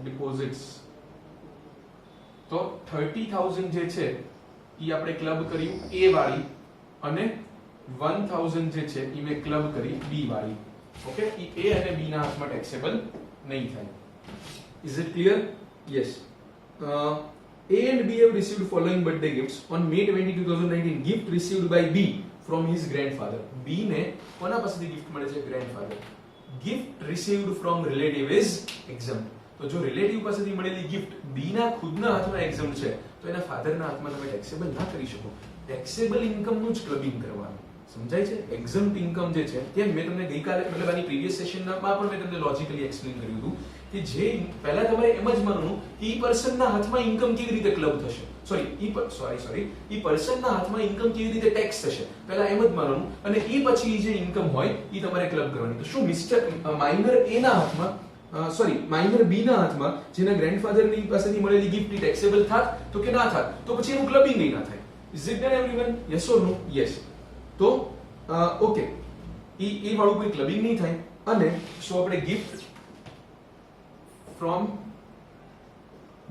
[SPEAKER 1] ડિપોઝિટ્સ, તો 30,000 જે છે ઈ આપણે ક્લબ કર્યું A વાળી અને 1,000 જે છે ઈ મેં ક્લબ કરી B વાળી. ઓકે, ઈ A અને B ના હાથમાં ટેક્સેબલ નહીં થાય. Is it clear? Yes. A and B have received following birthday gifts on May 22, 2019. Gift received by B from his grandfather. B ને કોના પાસેથી gift મળે છે? grandfather. Gift received from relative is exempt. તો જો relative પાસેથી મળેલી gift B ના ખુદના હાથમાં exempt છે તો એના ફાધરના હાથમાં તમે ટેક્સેબલ ના કરી શકો. ટેક્સેબલ ઇન્કમનું જ ક્લબિંગ કરવાનું. સમજાય છે? એક્ઝમ્પ્ટ ઇન્કમ જે છે તે મેં તમને ગઈકાલે મતલબ આની પ્રીવિયસ સેશનમાં પણ મેં તમને લોજિકલી એક્સપ્લેન કર્યું હતું કે જે પહેલા તમારે એમ જ માનવાનું કે ઈ પર્સનના હાથમાં ઇન્કમ કેવી રીતે ક્લબ થશે. ઈ પર્સનના હાથમાં ઇન્કમ કેવી રીતે ટેક્સ થશે પહેલા એમ જ માનવાનું, અને ઈ પછી જે ઇન્કમ હોય ઈ તમારે ક્લબ કરવાની. તો શું મિસ્ટર માઇનર A ના હાથમાં માઇનર B ના હાથમાં જેના ગ્રેન્ડફાધરની પાસેથી મળેલી ગિફ્ટ ટેક્સેબલ થાત તો કે ના થાત? તો પછી એનું ક્લબિંગ ના થાય. Is it there everyone? Yes or no? Yes. તો ઓકે, ઈ વાળું કોઈ ક્લબિંગ નહીં થાય. અને સો આપણે ગિફ્ટ ફ્રોમ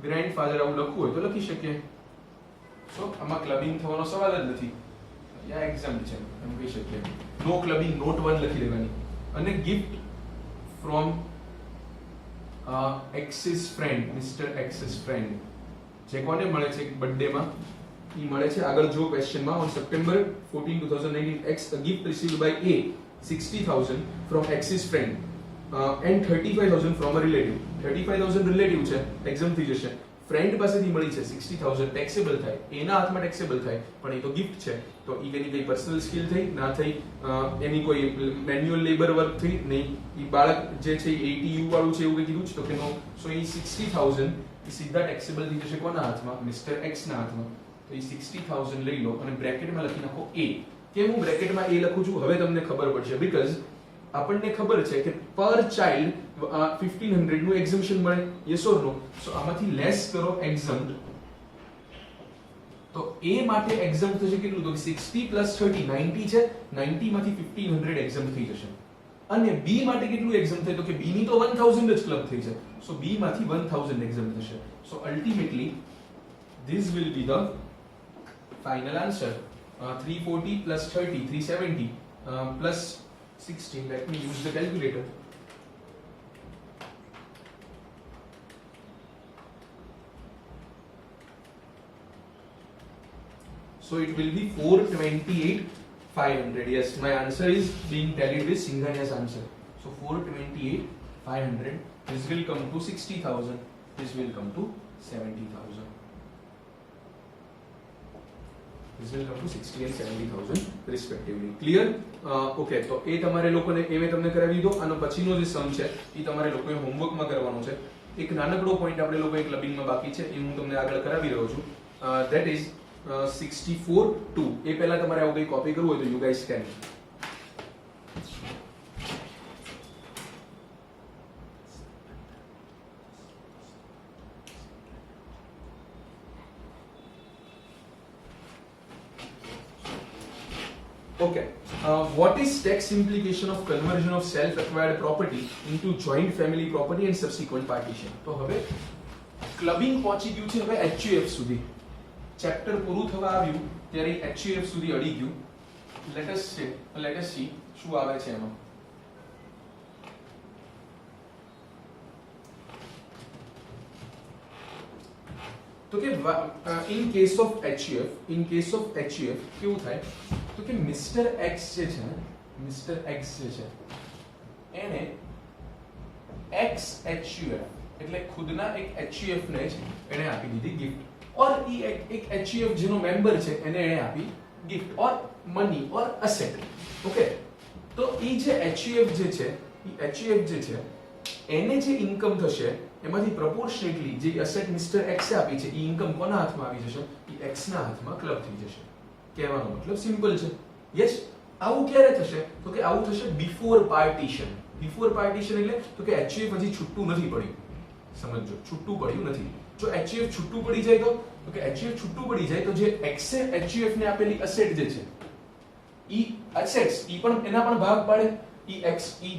[SPEAKER 1] ગ્રેન્ડફાધર આવું લખવું હોય તો લખી શકીએ. સો આમાં ક્લબિંગ થવાનો સવાલ જ નથી, યા એક્ઝામ્પલ છે એમ કહી શકીએ. નો ક્લબિંગ, નોટ 1 લખી દેવાની. અને gift from axis friend, mister axis friend, જે કોને મળે છે બર્થડે માં? ઈ મળે છે આગળ જો ક્વેશ્ચનમાં on September 14, 2019 X a gift received by A 60,000 from Axis friend and 35,000 from a relative. 35,000 relative છે, એક્ઝામ થઈ જશે. ફ્રેન્ડ પાસેથી મળી છે 60,000, ટેક્સેબલ થાય. એના હાથમાં ટેક્સેબલ થાય, પણ એ તો ગિફ્ટ છે તો ઈ એની કઈ પર્સનલ સ્કિલ થઈ ના થઈ, એની કોઈ મેન્યુઅલ લેબર વર્ક થઈ નહીં. ઈ બાળક જે છે 80U વાળું છે એવું કંઈ કીધું છે તો કે નો. સો ઈ 60,000 ઈ સીધા ટેક્સેબલ થઈ જશે કોના હાથમાં? મિસ્ટર એક્સ ના હાથમાં. તો એ 60,000 લઈ લો અને બ્રેકેટમાં લખી નાખો A. કેમ હું બ્રેકેટમાં A લખું છું હવે તમને ખબર પડશે, બીકોઝ આપણને ખબર છે કે પર ચાઇલ્ડ 1500 નું એક્ઝમ્પશન મળે. યસ ઓર નો? સો આમાંથી લેસ કરો એક્ઝમ્પ્ટ, તો A માટે એક્ઝમ્પ્ટ થશે કેટલું? તો 60 + 30 90 છે, 90 માંથી 1500 એક્ઝમ્પ્ટ થઈ જશે. અને B માટે કેટલું એક્ઝમ્પ્ટ થાય? તો કે B ની તો 1000 જ ક્લબ થઈ છે, સો B માંથી 1000 એક્ઝમ્પ્ટ થશે. સો ultimately this will be the final answer. 340 plus 30, 370 plus 16. Let me use the calculator. So it will be 428,500. Yes, my answer is being tallied with Singhania's answer. So 428,500. This will come to 60,000. This will come to 70,000. This will come to 60 and 70,000 respectively. Clear? Okay, તો એ તમારે લોકોને એ મેં તમને કરાવી દીધો. આનો પછીનો જે સમ છે એ તમારે લોકોએ હોમવર્કમાં કરવાનો છે. એક નાનકડો પોઈન્ટ આપણે લોકોએ ક્લબિંગમાં બાકી છે એ હું તમને આગળ કરાવી રહ્યો છું. That is 64-2. એ પહેલા તમારે આવું કંઈ કોપી કરવું હોય તો you guys can. Okay. What is tax implication of conversion of self-acquired property into joint family property and subsequent partition? તો હવે ક્લબિંગ પહોંચી ગયું છે હવે HUF સુધી. ચેપ્ટર પૂરું થવા આવ્યું ત્યારે HUF સુધી અડી ગયું. Let us see શું આવે છે એમાં. તો કે in case of HUF કેવું થાય તો કે મિસ્ટર એક્સ જે છે એને એક્સ HUF એટલે ખુદના એક HUF ને જ એને આપી દીધી ગિફ્ટ, ઓર ઈ એક HUF જેનો મેમ્બર છે એને એને આપી ગિફ્ટ ઓર મની ઓર અસેટ. ઓકે, તો ઈ જે HUF જે છે એને જે ઇન્કમ થશે એમાંથી પ્રોપોર્શનેટલી જે એસેટ મિસ્ટર એક્સે આપી છે ઈ ઇન્કમ કોના હાથમાં આવી જશે? ઈ એક્સ ના હાથમાં ક્લબ થઈ જશે. કહેવાનો મતલબ સિમ્પલ છે. યસ. આવું ક્યારે થશે? તો કે આવું થશે બિફોર પાર્ટીશન. બિફોર પાર્ટીશન એટલે તો કે HUF હજી છૂટું નથી પડ્યું. સમજો, છૂટું પડ્યું નથી. જો HUF છૂટું પડી જાય તો કે HUF છૂટું પડી જાય તો જે એક્સે HUF ને આપેલી અસેટ જે છે ઈ અસેટ્સ ઈ પણ એના પણ ભાગ પાડે. ઈ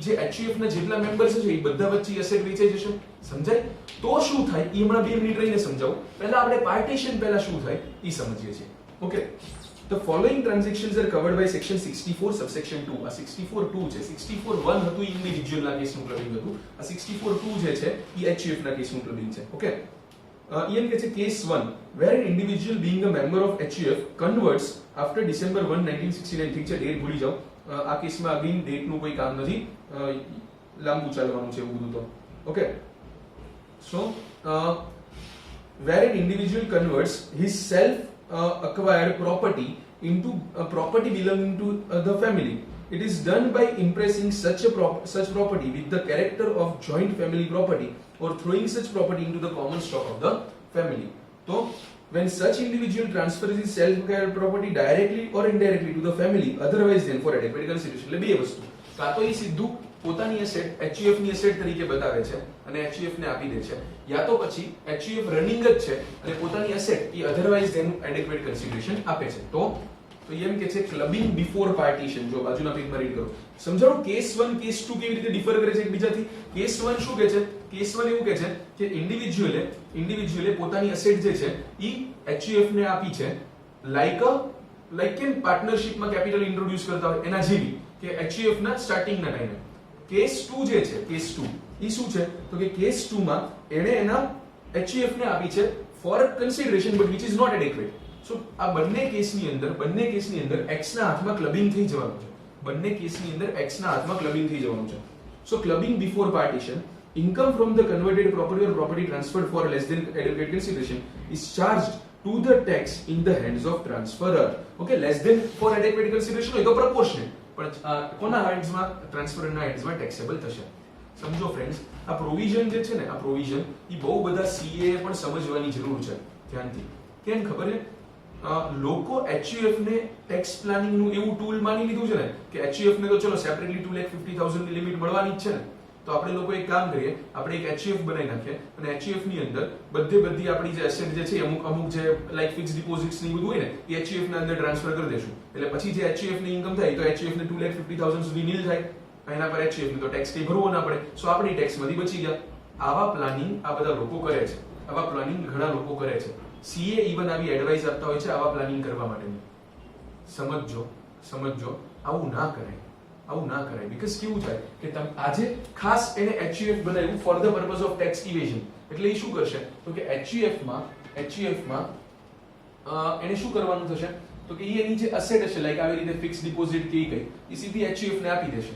[SPEAKER 1] જે HUF ના જેટલા મેમ્બર્સ છે ઈ બધા વચ્ચે એસેટ વેચાઈ જશે. સમજાય? તો શું થાય ઈ હમણાં 2 મિનિટ રહીને સમજાવું. પહેલા આપણે પાર્ટીશન પહેલા શું થાય ઈ સમજીએ છીએ. Okay, The following transactions are covered by section 64 subsection 2. આ 64 2 છે. 64 1 હતું ઇન્ડિવિડ્યુઅલ ના કેસનું ક્લબિંગ હતું. આ 64 2 જે છે એ HUF ના કેસનું ક્લબિંગ છે. ઓકે. એમ કે છે case 1 where an individual being a member of HUF converts after December 1 1969. ઠીક છે, ડેટ ભૂલી જાઓ. આ કેસમાં અગેન ડેટ નું કોઈ કામ નથી, લાંબુ ચાલવાનું છે એવું બધું તો. Okay. So where an individual converts his self acquired property into a property belonging to the family. It is done by impressing such property with the character of joint family property or throwing such property into the common stock of the family. So when such individual transfers his self acquired property directly or indirectly to the family, otherwise then for adequate consideration. એટલે બે વસ્તુ, કાં તો એ સીધું પોતાની asset HUF ની asset તરીકે બતાવે છે અને HUF ને આપી દે છે, યા તો પછી HUF રનિંગ જ છે અને પોતાની એસેટ એ અધરવાઇઝ તેનું એડેક્વેટ કન્સિડરેશન આપે છે. તો એમ કે છે ક્લબિંગ બિફોર પાર્ટીશન. જો બાજુના પેજમાં રીડ કરો, સમજાવો કેસ 1 કેસ 2 કેવી રીતે ડિફર કરે છે એકબીજાથી. કેસ 1 શું કહે છે? કેસ 1 એવું કહે છે કે ઇન્ડિવિડ્યુઅલે પોતાની એસેટ જે છે એ HUF ને આપી છે, લાઈક કેમ પાર્ટનરશિપમાં કેપિટલ ઇન્ટ્રોડ્યુસ કરતા હોય એના જેવી, કે HUF ના સ્ટાર્ટિંગના ટાઈમે. કેસ 2 જે છે, કેસ 2 ઈ શું છે તો કે કેસ 2 માં એણે એના HUF ને આપી છે for consideration but which is not adequate. So આ બંને કેસની અંદર X ના હાથમાં ક્લબિંગ થઈ જવાનું છે. બંને કેસની અંદર X ના હાથમાં ક્લબિંગ થઈ જવાનું છે. So clubbing before partition, income from the converted property or property transferred for less than adequate consideration is charged to the tax in the hands of transferor. Okay, less than for adequate consideration હોય તો proportionate, પણ કોના હેન્ડ્સમાં? ટ્રાન્સફરના હેન્ડ્સમાં taxable થશે. સમજો friends, આ provision જે છે ને, આ પ્રોવિઝન એ બહુ બધા સીએ પણ સમજવાની જરૂર છે ધ્યાનથી. કેમ ખબર છે? લોકો HUF ને ટેક્સ પ્લાનિંગ નું એવું ટૂલ માની લીધું છે ને કે HUF ને તો ચલો સેપરેટલી 2,50,000 ની લિમિટ મળવાની જ છે ને, તો આપણે લોકો એક કામ કરીએ, આપણે એક HUF બનાવી નાખીએ અને HUF ની અંદર બધી આપણી જે એસેટ જે છે અમુક જે લાઈક ફિક્સ ડિપોઝિટ્સ ની બધું હોય ને એ HUF ના અંદર ટ્રાન્સફર કરી દેશું. એટલે પછી જે HUF ની ઇન્કમ થાય તો HUF ને 2,50,000 સુધી નીલ થાય, એના પર HUF ને તો ટેક્સ કઈ ભરવો ના પડે. સો આપણી ટેક્સમાંથી બચી ગયા. આવા પ્લાનિંગ આ બધા લોકો કરે છે, આવા પ્લાનિંગ ઘણા લોકો કરે છે. સીએ ઇવન આવી એડવાઇસ આપતા હોય છે આવા પ્લાનિંગ કરવા માટેની. સમજો આવું ના કરાય. બીકોઝ કેવું થાય કે તમે આજે ખાસ એને HUF બનાવ્યું for the purpose of tax evasion. એટલે એ શું કરશે તો કે HUF માં એને શું કરવાનું થશે તો કે એની જે અસેટ હશે, લાઈક આવી રીતે ફિક્સ ડિપોઝિટ કે કઈ, એ સીધી HUF ને આપી દેશે.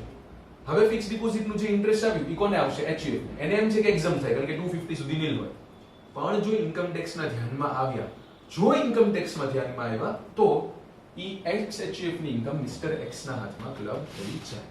[SPEAKER 1] હવે ફિક્સ ડિપોઝિટ નું જે ઇન્ટરેસ્ટ આવ્યું એ કોને આવશે? HUF ને. એને એમ છે કે એક્ઝામ થાય કારણ કે 250 સુધી નીલ હોય. પણ જો ઇન્કમ ટેક્સના ધ્યાનમાં આવ્યા તો ઈ HUF ની ઇન્કમ મિસ્ટર X ના હાથમાં ક્લબ થઈ જાય.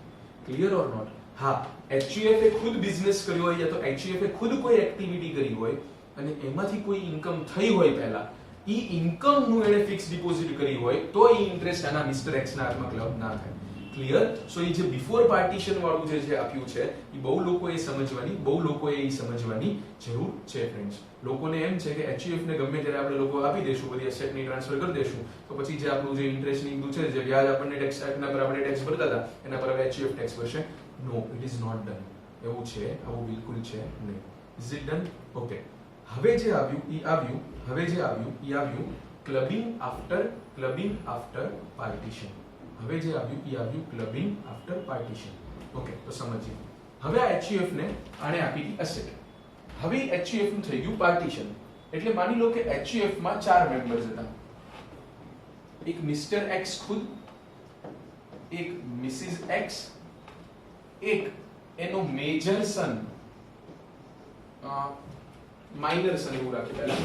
[SPEAKER 1] Clear or not? હા, HUF એ ખુદ બિઝનેસ કર્યો હોય યા તો HUF એ ખુદ કોઈ એક્ટિવિટી કરી હોય અને એમાંથી કોઈ ઇન્કમ થઈ હોય પહેલા, ઈ ઇન્કમ નું એને ફિક્સ ડિપોઝિટ કરી હોય તો ઈ ઇન્ટરેસ્ટ આના મિસ્ટર X ના હાથમાં ક્લબ ના થાય. ક્લિયર? સો એ જે બિફોર પાર્ટીશન વાળું જે આપ્યું છે એ બહુ લોકોએ સમજવાની જરૂર છે ફ્રેન્ડ્સ. લોકોને એમ છે કે HUF ને ગમે ત્યારે આપણે લોકો આપી દેશું, બધી એસેટ ની ટ્રાન્સફર કરી દેશું તો પછી જે આપણું જે ઇન્ટરેસ્ટ ની બધું છે, જે વ્યાજ આપણને ટેક્સ એના પર આપણે ટેક્સ ભરતા હતા એના પર હવે HUF ટેક્સ ભરશે. નો, ઇટ ઇઝ નોટ ડન. એવું છે? આવું બિલકુલ છે નહીં. Is it done? ઓકે. હવે જે આવ્યું clubbing after partition. Clubbing after partition. Okay, તો સમજીએ. હવે આ HUF ને આણે આપી દી એસેટ. હવે HUF નું થઈ ગયું પાર્ટીશન. એટલે માની લો કે HUF માં 4 મેમ્બર્સ હતા. એક મિસ્ટર X ખુદ, એક મિસિસ X, એક એનો મેજર સન, માઇનર સન એવું રાખે પહેલા,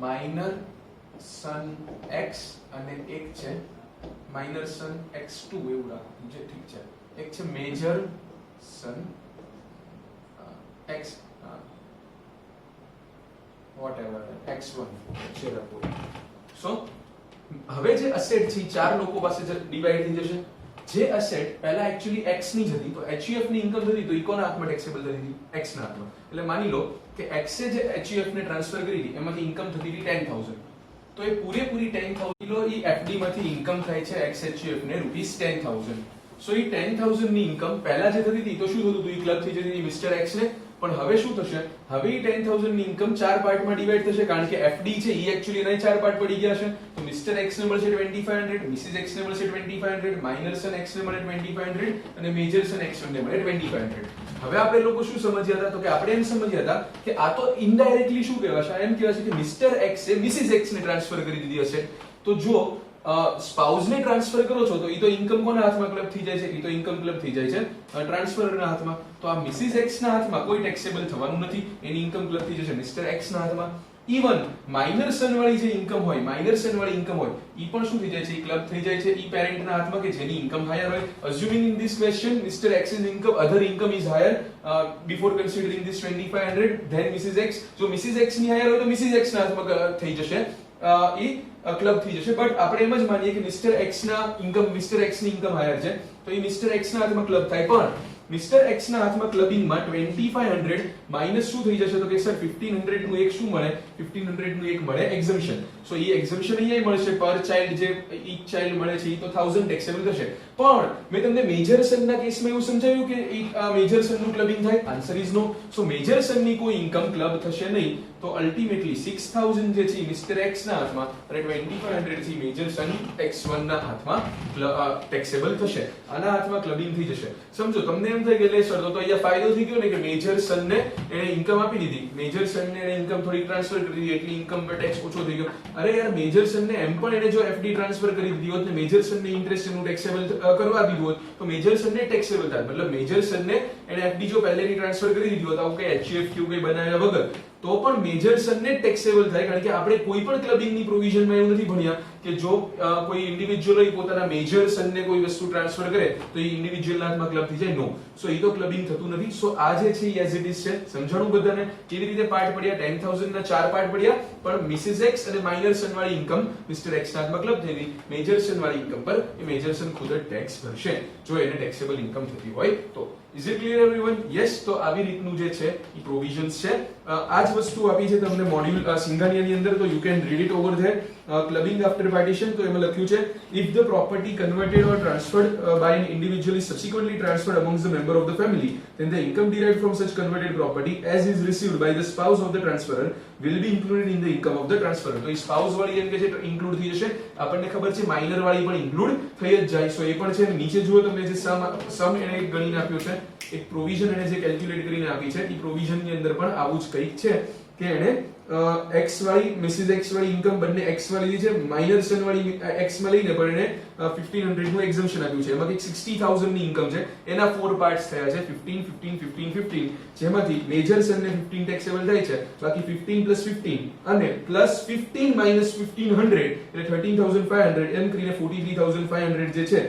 [SPEAKER 1] માઇનર સન X અને એક છે માઇનર સન X2 એવું રાખવું છે. ઠીક છે. એક છે મેજર સન X whatever X1 છે રાખો. સો હવે જે એસેટ છે 4 લોકો પાસે ડિવાઈડ થઈ જશે. જે એસેટ પહેલા એક્ચ્યુઅલી X ની જ હતી તો HUF ની ઇન્કમ હતી તો ઇકોના હાથમાં ટેક્સેબલ હતી X ના હાથમાં. એટલે માની લો કે X એ જે HUF ને ટ્રાન્સફર કરી હતી એમાંથી ઇન્કમ થતી હતી 10,000. તો એ પૂરેપૂરી 10,000 કિલો ઈ FD માંથી ઇન્કમ થાય છે X HUF ને ₹10,000. સો ઈ 10,000 ની ઇન્કમ પહેલા જે થતી હતી તો શું થતું હતું? ઈ ક્લબ થઈ જતી હતી મિસ્ટર X ને પણ હવે શું થશે, હવે 10,000 ની ઇન્કમ 4 પાર્ટમાં ડિવાઈડ થશે, કારણ કે FD છે એ એક્ચ્યુઅલી એના 4 પાર્ટ પડી ગયા છે. તો મિસ્ટર એક્સ ને મળશે 2500, મિસિસ એક્સ ને મળશે 2500, માઇનર સન એક્સ ને મળે 2500 અને મેજર સન એક્સ ને મળે 2500. હવે આપણે લોકો શું સમજ્યા હતા, તો કે આપણે એમ સમજ્યા હતા કે આ તો ઇનડાયરેક્ટલી શું કહેવાશે, એમ કહેવાશે કે મિસ્ટર એક્સ એ મિસિસ એક્સ ને ટ્રાન્સફર કરી દીધી હશે. તો જો સ્પાઉસ ને ટ્રાન્સફર કરો છો તો ઈ તો ઇન્કમ કોના હાથમાં ક્લબ થઈ જાય છે, ઈ તો ઇન્કમ ક્લબ થઈ જાય છે ટ્રાન્સફરર ના હાથમાં. તો આ મિસિસ એક્સ ના હાથમાં કોઈ ટેક્સેબલ થવાનું નથી, એની ઇન્કમ ક્લબ થઈ જશે મિસ્ટર એક્સ ના હાથમાં. ઇવન માઇનર સન વાળી જે ઇન્કમ હોય, માઇનર સન વાળી ઇન્કમ હોય, ઈ પણ શું થઈ જાય છે, ઈ ક્લબ થઈ જાય છે ઈ પેરેન્ટ ના હાથમાં કે જેની ઇન્કમ હાયર હોય. Assuming in this question mister X is income, other income is higher before considering this 2500, then mrs X. જો મિસિસ એક્સ ની હાયર હોય તો મિસિસ એક્સ ના હાથમાં થઈ જશે, ઈ ક્લબ થઈ જશે. બટ આપણે એમ જ માનીએ કે મિસ્ટર એક્સ ના ઇન્કમ, મિસ્ટર એક્સ ની ઇન્કમ હાયર છે તો ઈ મિસ્ટર એક્સ ના હાથમાં ક્લબ થાય. પણ મિસ્ટર એક્સ ના હાથમાં ક્લબિંગમાં 2500 માઈનસ શું થઈ જશે, તો કે સર 1500 નું એક શું મળે, 1500 નું એક મળે એક્ઝમ્પશન. સો ઈ એક્ઝમ્પશન અહીંયા મળશે, પર ચાઇલ્ડ જે ઈચ ચાઇલ્ડ મળે છે ઈ તો 1000 ટેક્સેબલ થશે. પણ મેં તમને મેજર સન ના કેસમાં એવું સમજાવ્યું કે મેજર સન નું ક્લબિંગ થાય, answer is no. So major son ની કોઈ ઇન્કમ ક્લબ થશે નહીં. તો અલ્ટિમેટલી 6000 જે છે મિસ્ટર એક્સ ના હાથમાં અને 2500 થી મેજર સન x1 ના હાથમાં ટેક્સેબલ થશે, આના હાથમાં ક્લબિંગ થઈ જશે. સમજો તમને એમ થાય કે લે સર તો અહીંયા ફાયદો થઈ ગયો ને કે મેજર સન ને એને ઇન્કમ આપી દીધી, મેજર સન ને એને ઇન્કમ થોડી ટ્રાન્સફર કરી દીધી એટલે ઇન્કમ પર ટેક્સ ઓછો થઈ ગયો. અરે યાર મેજર સન ને એમ પણ એને જો FD ટ્રાન્સફર કરી દીધી હોત ને મેજર સન ને ઇન્ટરેસ્ટ એનું ટેક્સેબલ કરવા દીધું હોત તો મેજર સન ને ટેક્સેબલ થાય. મતલબ મેજર સન ને એને FD જો પહેલેથી ટ્રાન્સફર કરી દીધી હોત, આવું કે HUF કઈ બનાવ્યા વગર, તો પણ મેજર સન ને ટેક્સેબલ થાય. કારણ કે આપણે કોઈ પણ ક્લબિંગ ની પ્રોવિઝનમાં એવું નથી ભણ્યા કે જો કોઈ ઇન્ડિવિડ્યુઅલ પોતાના મેજર સન ને કોઈ વસ્તુ ટ્રાન્સફર કરે તો એ ઇન્ડિવિડ્યુઅલ ના હાથમાં ક્લબ થઈ જાય. નો, સો એ તો ક્લબિંગ થતું નથી. સો આ જે છે એઝ ઇટ ઇઝ છે. સમજાણું બધાને કેવી રીતે પાર્ટ પડ્યા, 10000 ના 4 પાર્ટ પડ્યા, પણ મિસિસ એક્સ અને માઇનર સન વાળી ઇન્કમ મિસ્ટર એક્સ ના હાથમાં ક્લબ થઈ ગઈ. મેજર સન વાળી ઇન્કમ પર એ મેજર સન ખુદ જ ટેક્સ ભરશે જો એને ટેક્સેબલ ઇન્કમ થતી હોય તો. Is it clear everyone? Yes. તો આવી રીતનું જે છે એ પ્રોવિઝન્સ છે. આ જ વસ્તુ આપી છે તમને મોડ્યુલ સિંઘાનિયાની અંદર, તો you can read it over there. Clubbing after partition, તો એમાં લખ્યું છે if the property converted or transferred by an individual is subsequently transferred amongst the member of the family, then the income derived from such converted property as is received by the spouse of the transferor will be included in the income of the transferor. તો એ spouse વાળી એમ કે છે include થઈ જશે. આપણને ખબર છે minor વાળી પણ ઇન્ક્લુડ થઈ જ જાય. સો એ પણ છે. નીચે જુઓ તમે જે સમ એને એક ગણીને આપ્યો છે, એક પ્રોવિઝન એને જે કેલ્ક્યુલેટ કરીને આપી છે, એ પ્રોવિઝન ની અંદર પણ આવું જ કંઈક છે કે એને એક્સ વાળી મિસિસ એક્સ વાળી ઇન્કમ બંને એક્સ માં લીધી છે, માઇનર સન વાળી એક્સ માં લઈને પણ એને 1500 નું એક્ઝમ્પશન આપ્યું છે. એમાંથી 60000 ની ઇન્કમ છે, એના 4 પાર્ટ્સ થયા છે 15 15 15 15, જેમાંથી મેજર સન ને 15 ટેક્સેબલ થાય છે, બાકી 15 પ્લસ 15 અને પ્લસ 15 માઇનસ 1500 એટલે 13500, એમ કરીને 43500 જે છે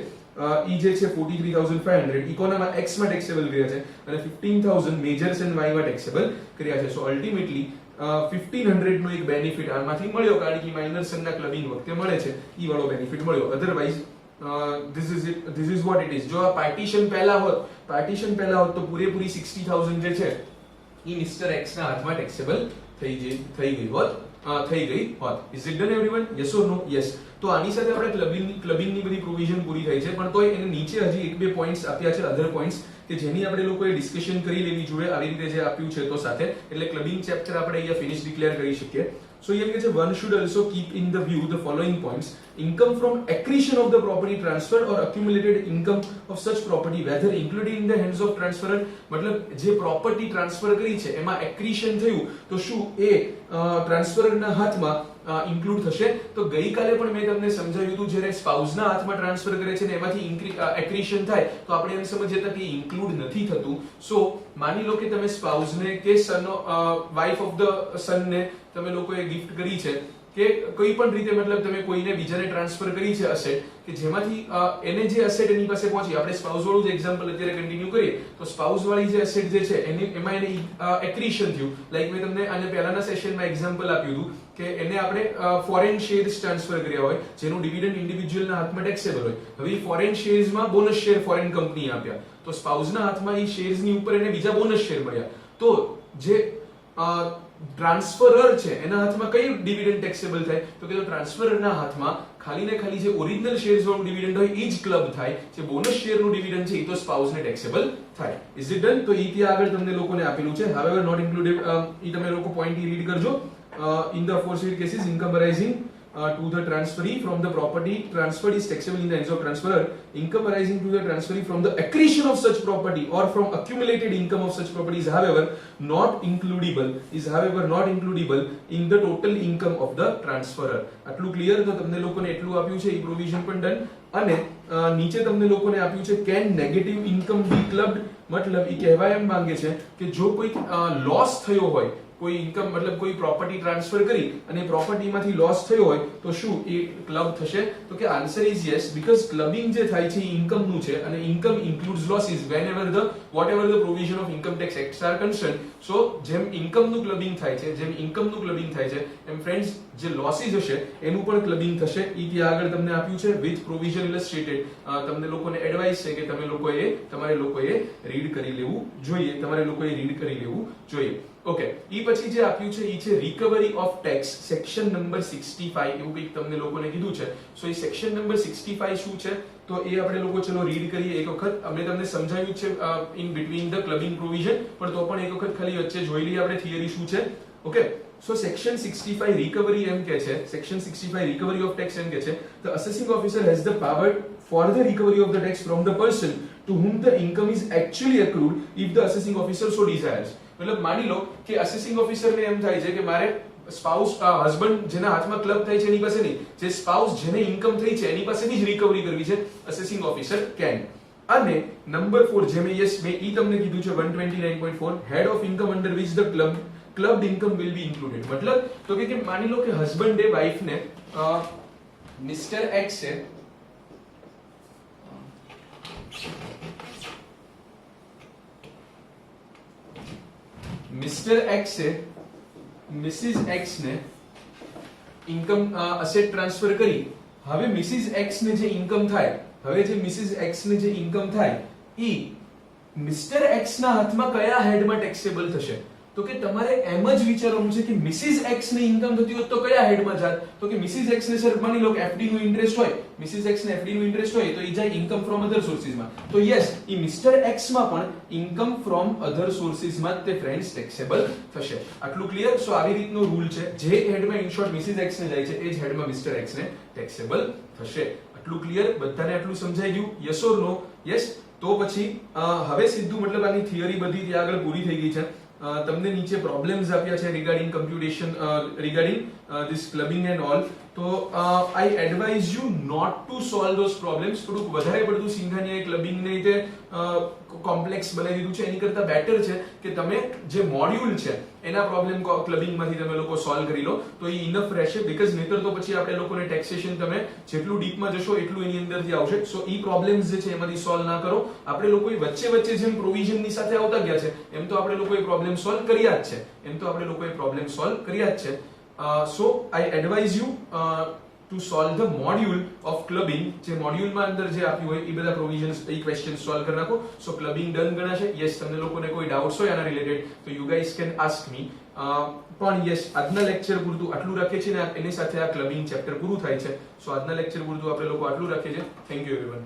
[SPEAKER 1] ઈ જે છે 43500 ઇકોનામાં x માં ટેક્સેબલ કર્યા છે અને 15000 મેજર સન y માં ટેક્સેબલ કર્યા છે. સો અલ્ટિમેટલી 1500 નો એક બેનિફિટ આમાંથી મળ્યો, કારણ કે માઇનર સન ના ક્લબિંગ વખતે મળે છે, ઈ વાળો બેનિફિટ મળ્યો. Otherwise this is what it is. જો આ પાર્ટીશન પહેલા હોત તો પૂરેપૂરી 60000 જે છે ઈ મિસ્ટર એક્સ ના હાથમાં ટેક્સેબલ થઈ ગઈ હોત. Is it done everyone? Yes or no? Yes. તો આની સાથે આપણે ક્લબિંગ ની બધી પ્રોવિઝન પૂરી થઈ છે, પણ તોય એને નીચે હજી એક બે પોઈન્ટ્સ આપ્યા છે, અધર પોઈન્ટ્સ કે જેની આપણે લોકોએ ડિસ્કશન કરી લેવી જોઈએ આવી રીતે જે આપ્યું છે તો સાથે. એટલે ક્લબિંગ ચેપ્ટર આપણે અહીંયા ફિનિશ ડિક્લેર કરી શકીએ. So એમ કે છે one should also keep in the view the following points: income from accretion of the property transferred or accumulated income of such property whether included in the hands of transferor. મતલબ જે property transfer કરી છે એમાં એક્રીશન થયું તો શું એ ટ્રાન્સફરર ના હાથમાં ઇન્ક્લુડ થશે. તો ગઈકાલે પણ મેં તમને સમજાવ્યું હતું, જ્યારે સ્પાઉસ ના હાથમાં ટ્રાન્સફર કરે છે ને એમાંથી એક્રીશન થાય તો આપણે એમ સમજીએ હતા કે ઇન્ક્લુડ નથી થતું. સો માની લો કે તમે સ્પાઉસ ને કે સન વાઇફ ઓફ ધ સન ને તમે લોકોએ ગિફ્ટ કરી છે કે કોઈ પણ રીતે, મતલબ તમે કોઈને બીજાને ટ્રાન્સફર કરી છે અસેટ કે જેમાંથી એને જે અસેટ એની પાસે પહોંચી. આપણે સ્પાઉસ વાળું જ એક્ઝામ્પલ અત્યારે કન્ટિન્યુ કરીએ તો સ્પાઉસ વાળી જે અસેટ જે છે એમાં એને એક્રીશન થયું. લાઈક મેં તમને આને પહેલાના સેશનમાં એક્ઝામ્પલ આપ્યું હતું કે એને આપણે ફોરેન શેર્સ ટ્રાન્સફર કર્યા હોય જેનું ડિવિડન્ડ ઇન્ડિવિડ્યુઅલના હાથમાં ટેક્સેબલ હોય. હવે ફોરેન શેર્સમાં બોનસ શેર ફોરેન કંપની આપ્યા તો સ્પાઉસના હાથમાં એ શેર્સની ઉપર એને બીજા બોનસ શેર મળ્યા. તો ટ્રાન્સફરર છે એના હાથમાં કઈ ડિવિડન્ડ ટેક્સેબલ થાય? તો કે ટ્રાન્સફરરના હાથમાં ખાલી ને ખાલી જે ઓરિજિનલ શેર્સ વાળું ડિવિડન્ડ હોય એ જ ક્લબ થાય, જે બોનસ શેરનું ડિવિડન્ડ છે એ તો સ્પાઉસને ટેક્સેબલ થાય. Is it done? તો ઈ ત્યાં આગળ તમને લોકોને આપેલું છે. હાવેવર નોટ ઇન્ક્લુડેડ, ઈ તમે લોકો પોઈન્ટ ઈ રીડ કરજો. In the aforesaid cases, income arising to the transferee from the property transferred is taxable in the hands of transferor. Income arising to the transferee from the accretion of such property or from accumulated income of such property is however not includable in the total income of the transferor. આટલું clear? તો તમને લોકોને એટલું આપ્યું છે, એ provision પણ done. અને નીચે તમને લોકોને આપ્યું છે કેન નેગેટિવ ઇન્કમ બી ક્લબ્ડ. મતલબ એ કહેવા એમ માંગે છે કે જો કોઈ લોસ થયો હોય, કોઈ ઇન્કમ મતલબ કોઈ પ્રોપર્ટી ટ્રાન્સફર કરી અને પ્રોપર્ટીમાંથી લોસ થયો હોય તો શું એ ક્લબ થશે? તો કે answer is yes, because clubbing જે થાય છે એ ઇન્કમનું છે અને income includes losses whenever the whatever the provision of income tax acts are concerned. સો જેમ ઇન્કમનું ક્લબિંગ થાય છે એમ ફ્રેન્ડ્સ જે લોસીસ હશે એનું પણ ક્લબિંગ થશે. ઈ ત્યાં આગળ તમને આપ્યું છે વિથ પ્રોવિઝન ઇલસ્ટ્રેટેડ. તમને લોકોને એડવાઇસ છે કે તમારે લોકોએ રીડ કરી લેવું જોઈએ. ઓકે, ઈ પછી જે આપ્યું છે ઈ છે recovery of tax, section number 65 એવું કંઈક તમને લોકોને કીધું છે. સો એ સેક્શન નંબર 65 શું છે તો એ આપણે લોકો ચલો રીડ કરીએ એક વખત. અમે તમને સમજાવ્યું છે in between the clubbing provision, પણ તો પણ એક વખત ખાલી વચ્ચે જોઈ લઈએ આપણે થિયરી શું છે. ઓકે, સો સેક્શન 65 રિકવરી એમ કે છે, સેક્શન 65 રિકવરી ઓફ ટેક્સ એમ કે છે the અસેસિંગ officer has the power for the recovery of the tax from the person to whom the income is actually accrued if the assessing officer so desires. મતલબ માની લો કે અસેસિંગ ઓફિસરને એમ થાય છે કે મારે સ્પાઉસ હસબન્ડ જેના હાથમાં ક્લબ થાય છે એની પાસે નહીં, જે સ્પાઉસ જેને ઇન્કમ થઈ છે એની પાસેની જ રિકવરી કરવી છે. Assessing officer can. અને નંબર 4 જે મેં ઈ તમને કીધું છે 129.4 head of income under which the clubbed income will be included. મતલબ તો કે માની લો કે હસબન્ડે વાઈફને મિસ્ટર એક્સ છે મિસ્ટર એક્સ છે મિસિસ એક્સ ને ઇન્કમ અસેટ ટ્રાન્સફર કરી. હવે મિસિસ એક્સ ને જે ઇન્કમ થાય ઈ મિસ્ટર એક્સ ના હાથમાં કયા હેડમાં ટેક્સેબલ થશે? તો કે તમારે એમ જ વિચારવાનું છે કે મિસિસ એક્સ ને ઇન્કમ થતી હોત તો કયા હેડમાં જાત? તો કે મિસિસ એક્સ ને સર માની લો કે એફડી નું ઇન્ટરેસ્ટ હોય, તો ઈ જાય ઇન્કમ ફ્રોમ અધર સોર્સિસ માં. તો યસ, ઈ મિસ્ટર એક્સ માં પણ ઇન્કમ ફ્રોમ અધર સોર્સિસ માં તે ફ્રેન્ડ્સ ટેક્સેબલ થશે. આટલું ક્લિયર? સો આવી રીતનો રૂલ છે, જે હેડમાં ઇન શોર્ટ મિસિસ એક્સ ને જાય છે એ જ હેડમાં મિસ્ટર એક્સ ને ટેક્સેબલ થશે. આટલું ક્લિયર? બધાને આટલું સમજાઈ ગયું? Yes or no? યસ. તો પછી હવે સીધું મતલબ આની થિયરી બધી ત્યાં આગળ પૂરી થઈ ગઈ છે. તમને નીચે પ્રોબ્લેમ્સ આપ્યા છે regarding computation, regarding this clubbing and all. તો I advise you not to solve those problems. થોડુંક વધારે પડતું સિંઘાનિયાએ ક્લબિંગને રીતે કોમ્પ્લેક્સ બનાવી દીધું છે. એની કરતા બેટર છે કે તમે જે મોડ્યુલ છે એના પ્રોબ્લેમ ક્લબિંગમાંથી તમે લોકો સોલ્વ કરી લો તો એ ઇનફ રહેશે. બીકોઝ નહીતર તો પછી આપણે લોકોને ટેક્સેશન તમે જેટલું ડીપમાં જશો એટલું એની અંદરથી આવશે. સો ઈ પ્રોબ્લેમ્સ જે છે એમાંથી સોલ્વ ના કરો. આપણે લોકોએ વચ્ચે જેમ પ્રોવિઝનની સાથે આવતા ગયા છે એમ તો આપણે લોકોએ પ્રોબ્લેમ સોલ્વ કર્યા જ છે. So I advise you to solve the module of clubbing. જે મોડ્યુલમાં અંદર જે આપ્યું હોય એ બધા પ્રોવિઝન્સ એ ક્વેશ્ચન સોલ્વ કરી નાખો. સો ક્લબિંગ ડન ગણાશે. યસ, તમને લોકોને કોઈ ડાઉટ્સ હોય આના રિલેટેડ તો you guys can ask me. પણ યસ, આજના લેક્ચર પૂરતું આટલું રાખીએ છીએ ને એની સાથે આ ક્લબિંગ ચેપ્ટર પૂરું થાય છે. સો આજના લેક્ચર પૂરતું આપણે લોકો આટલું રાખીએ છીએ. Thank you everyone.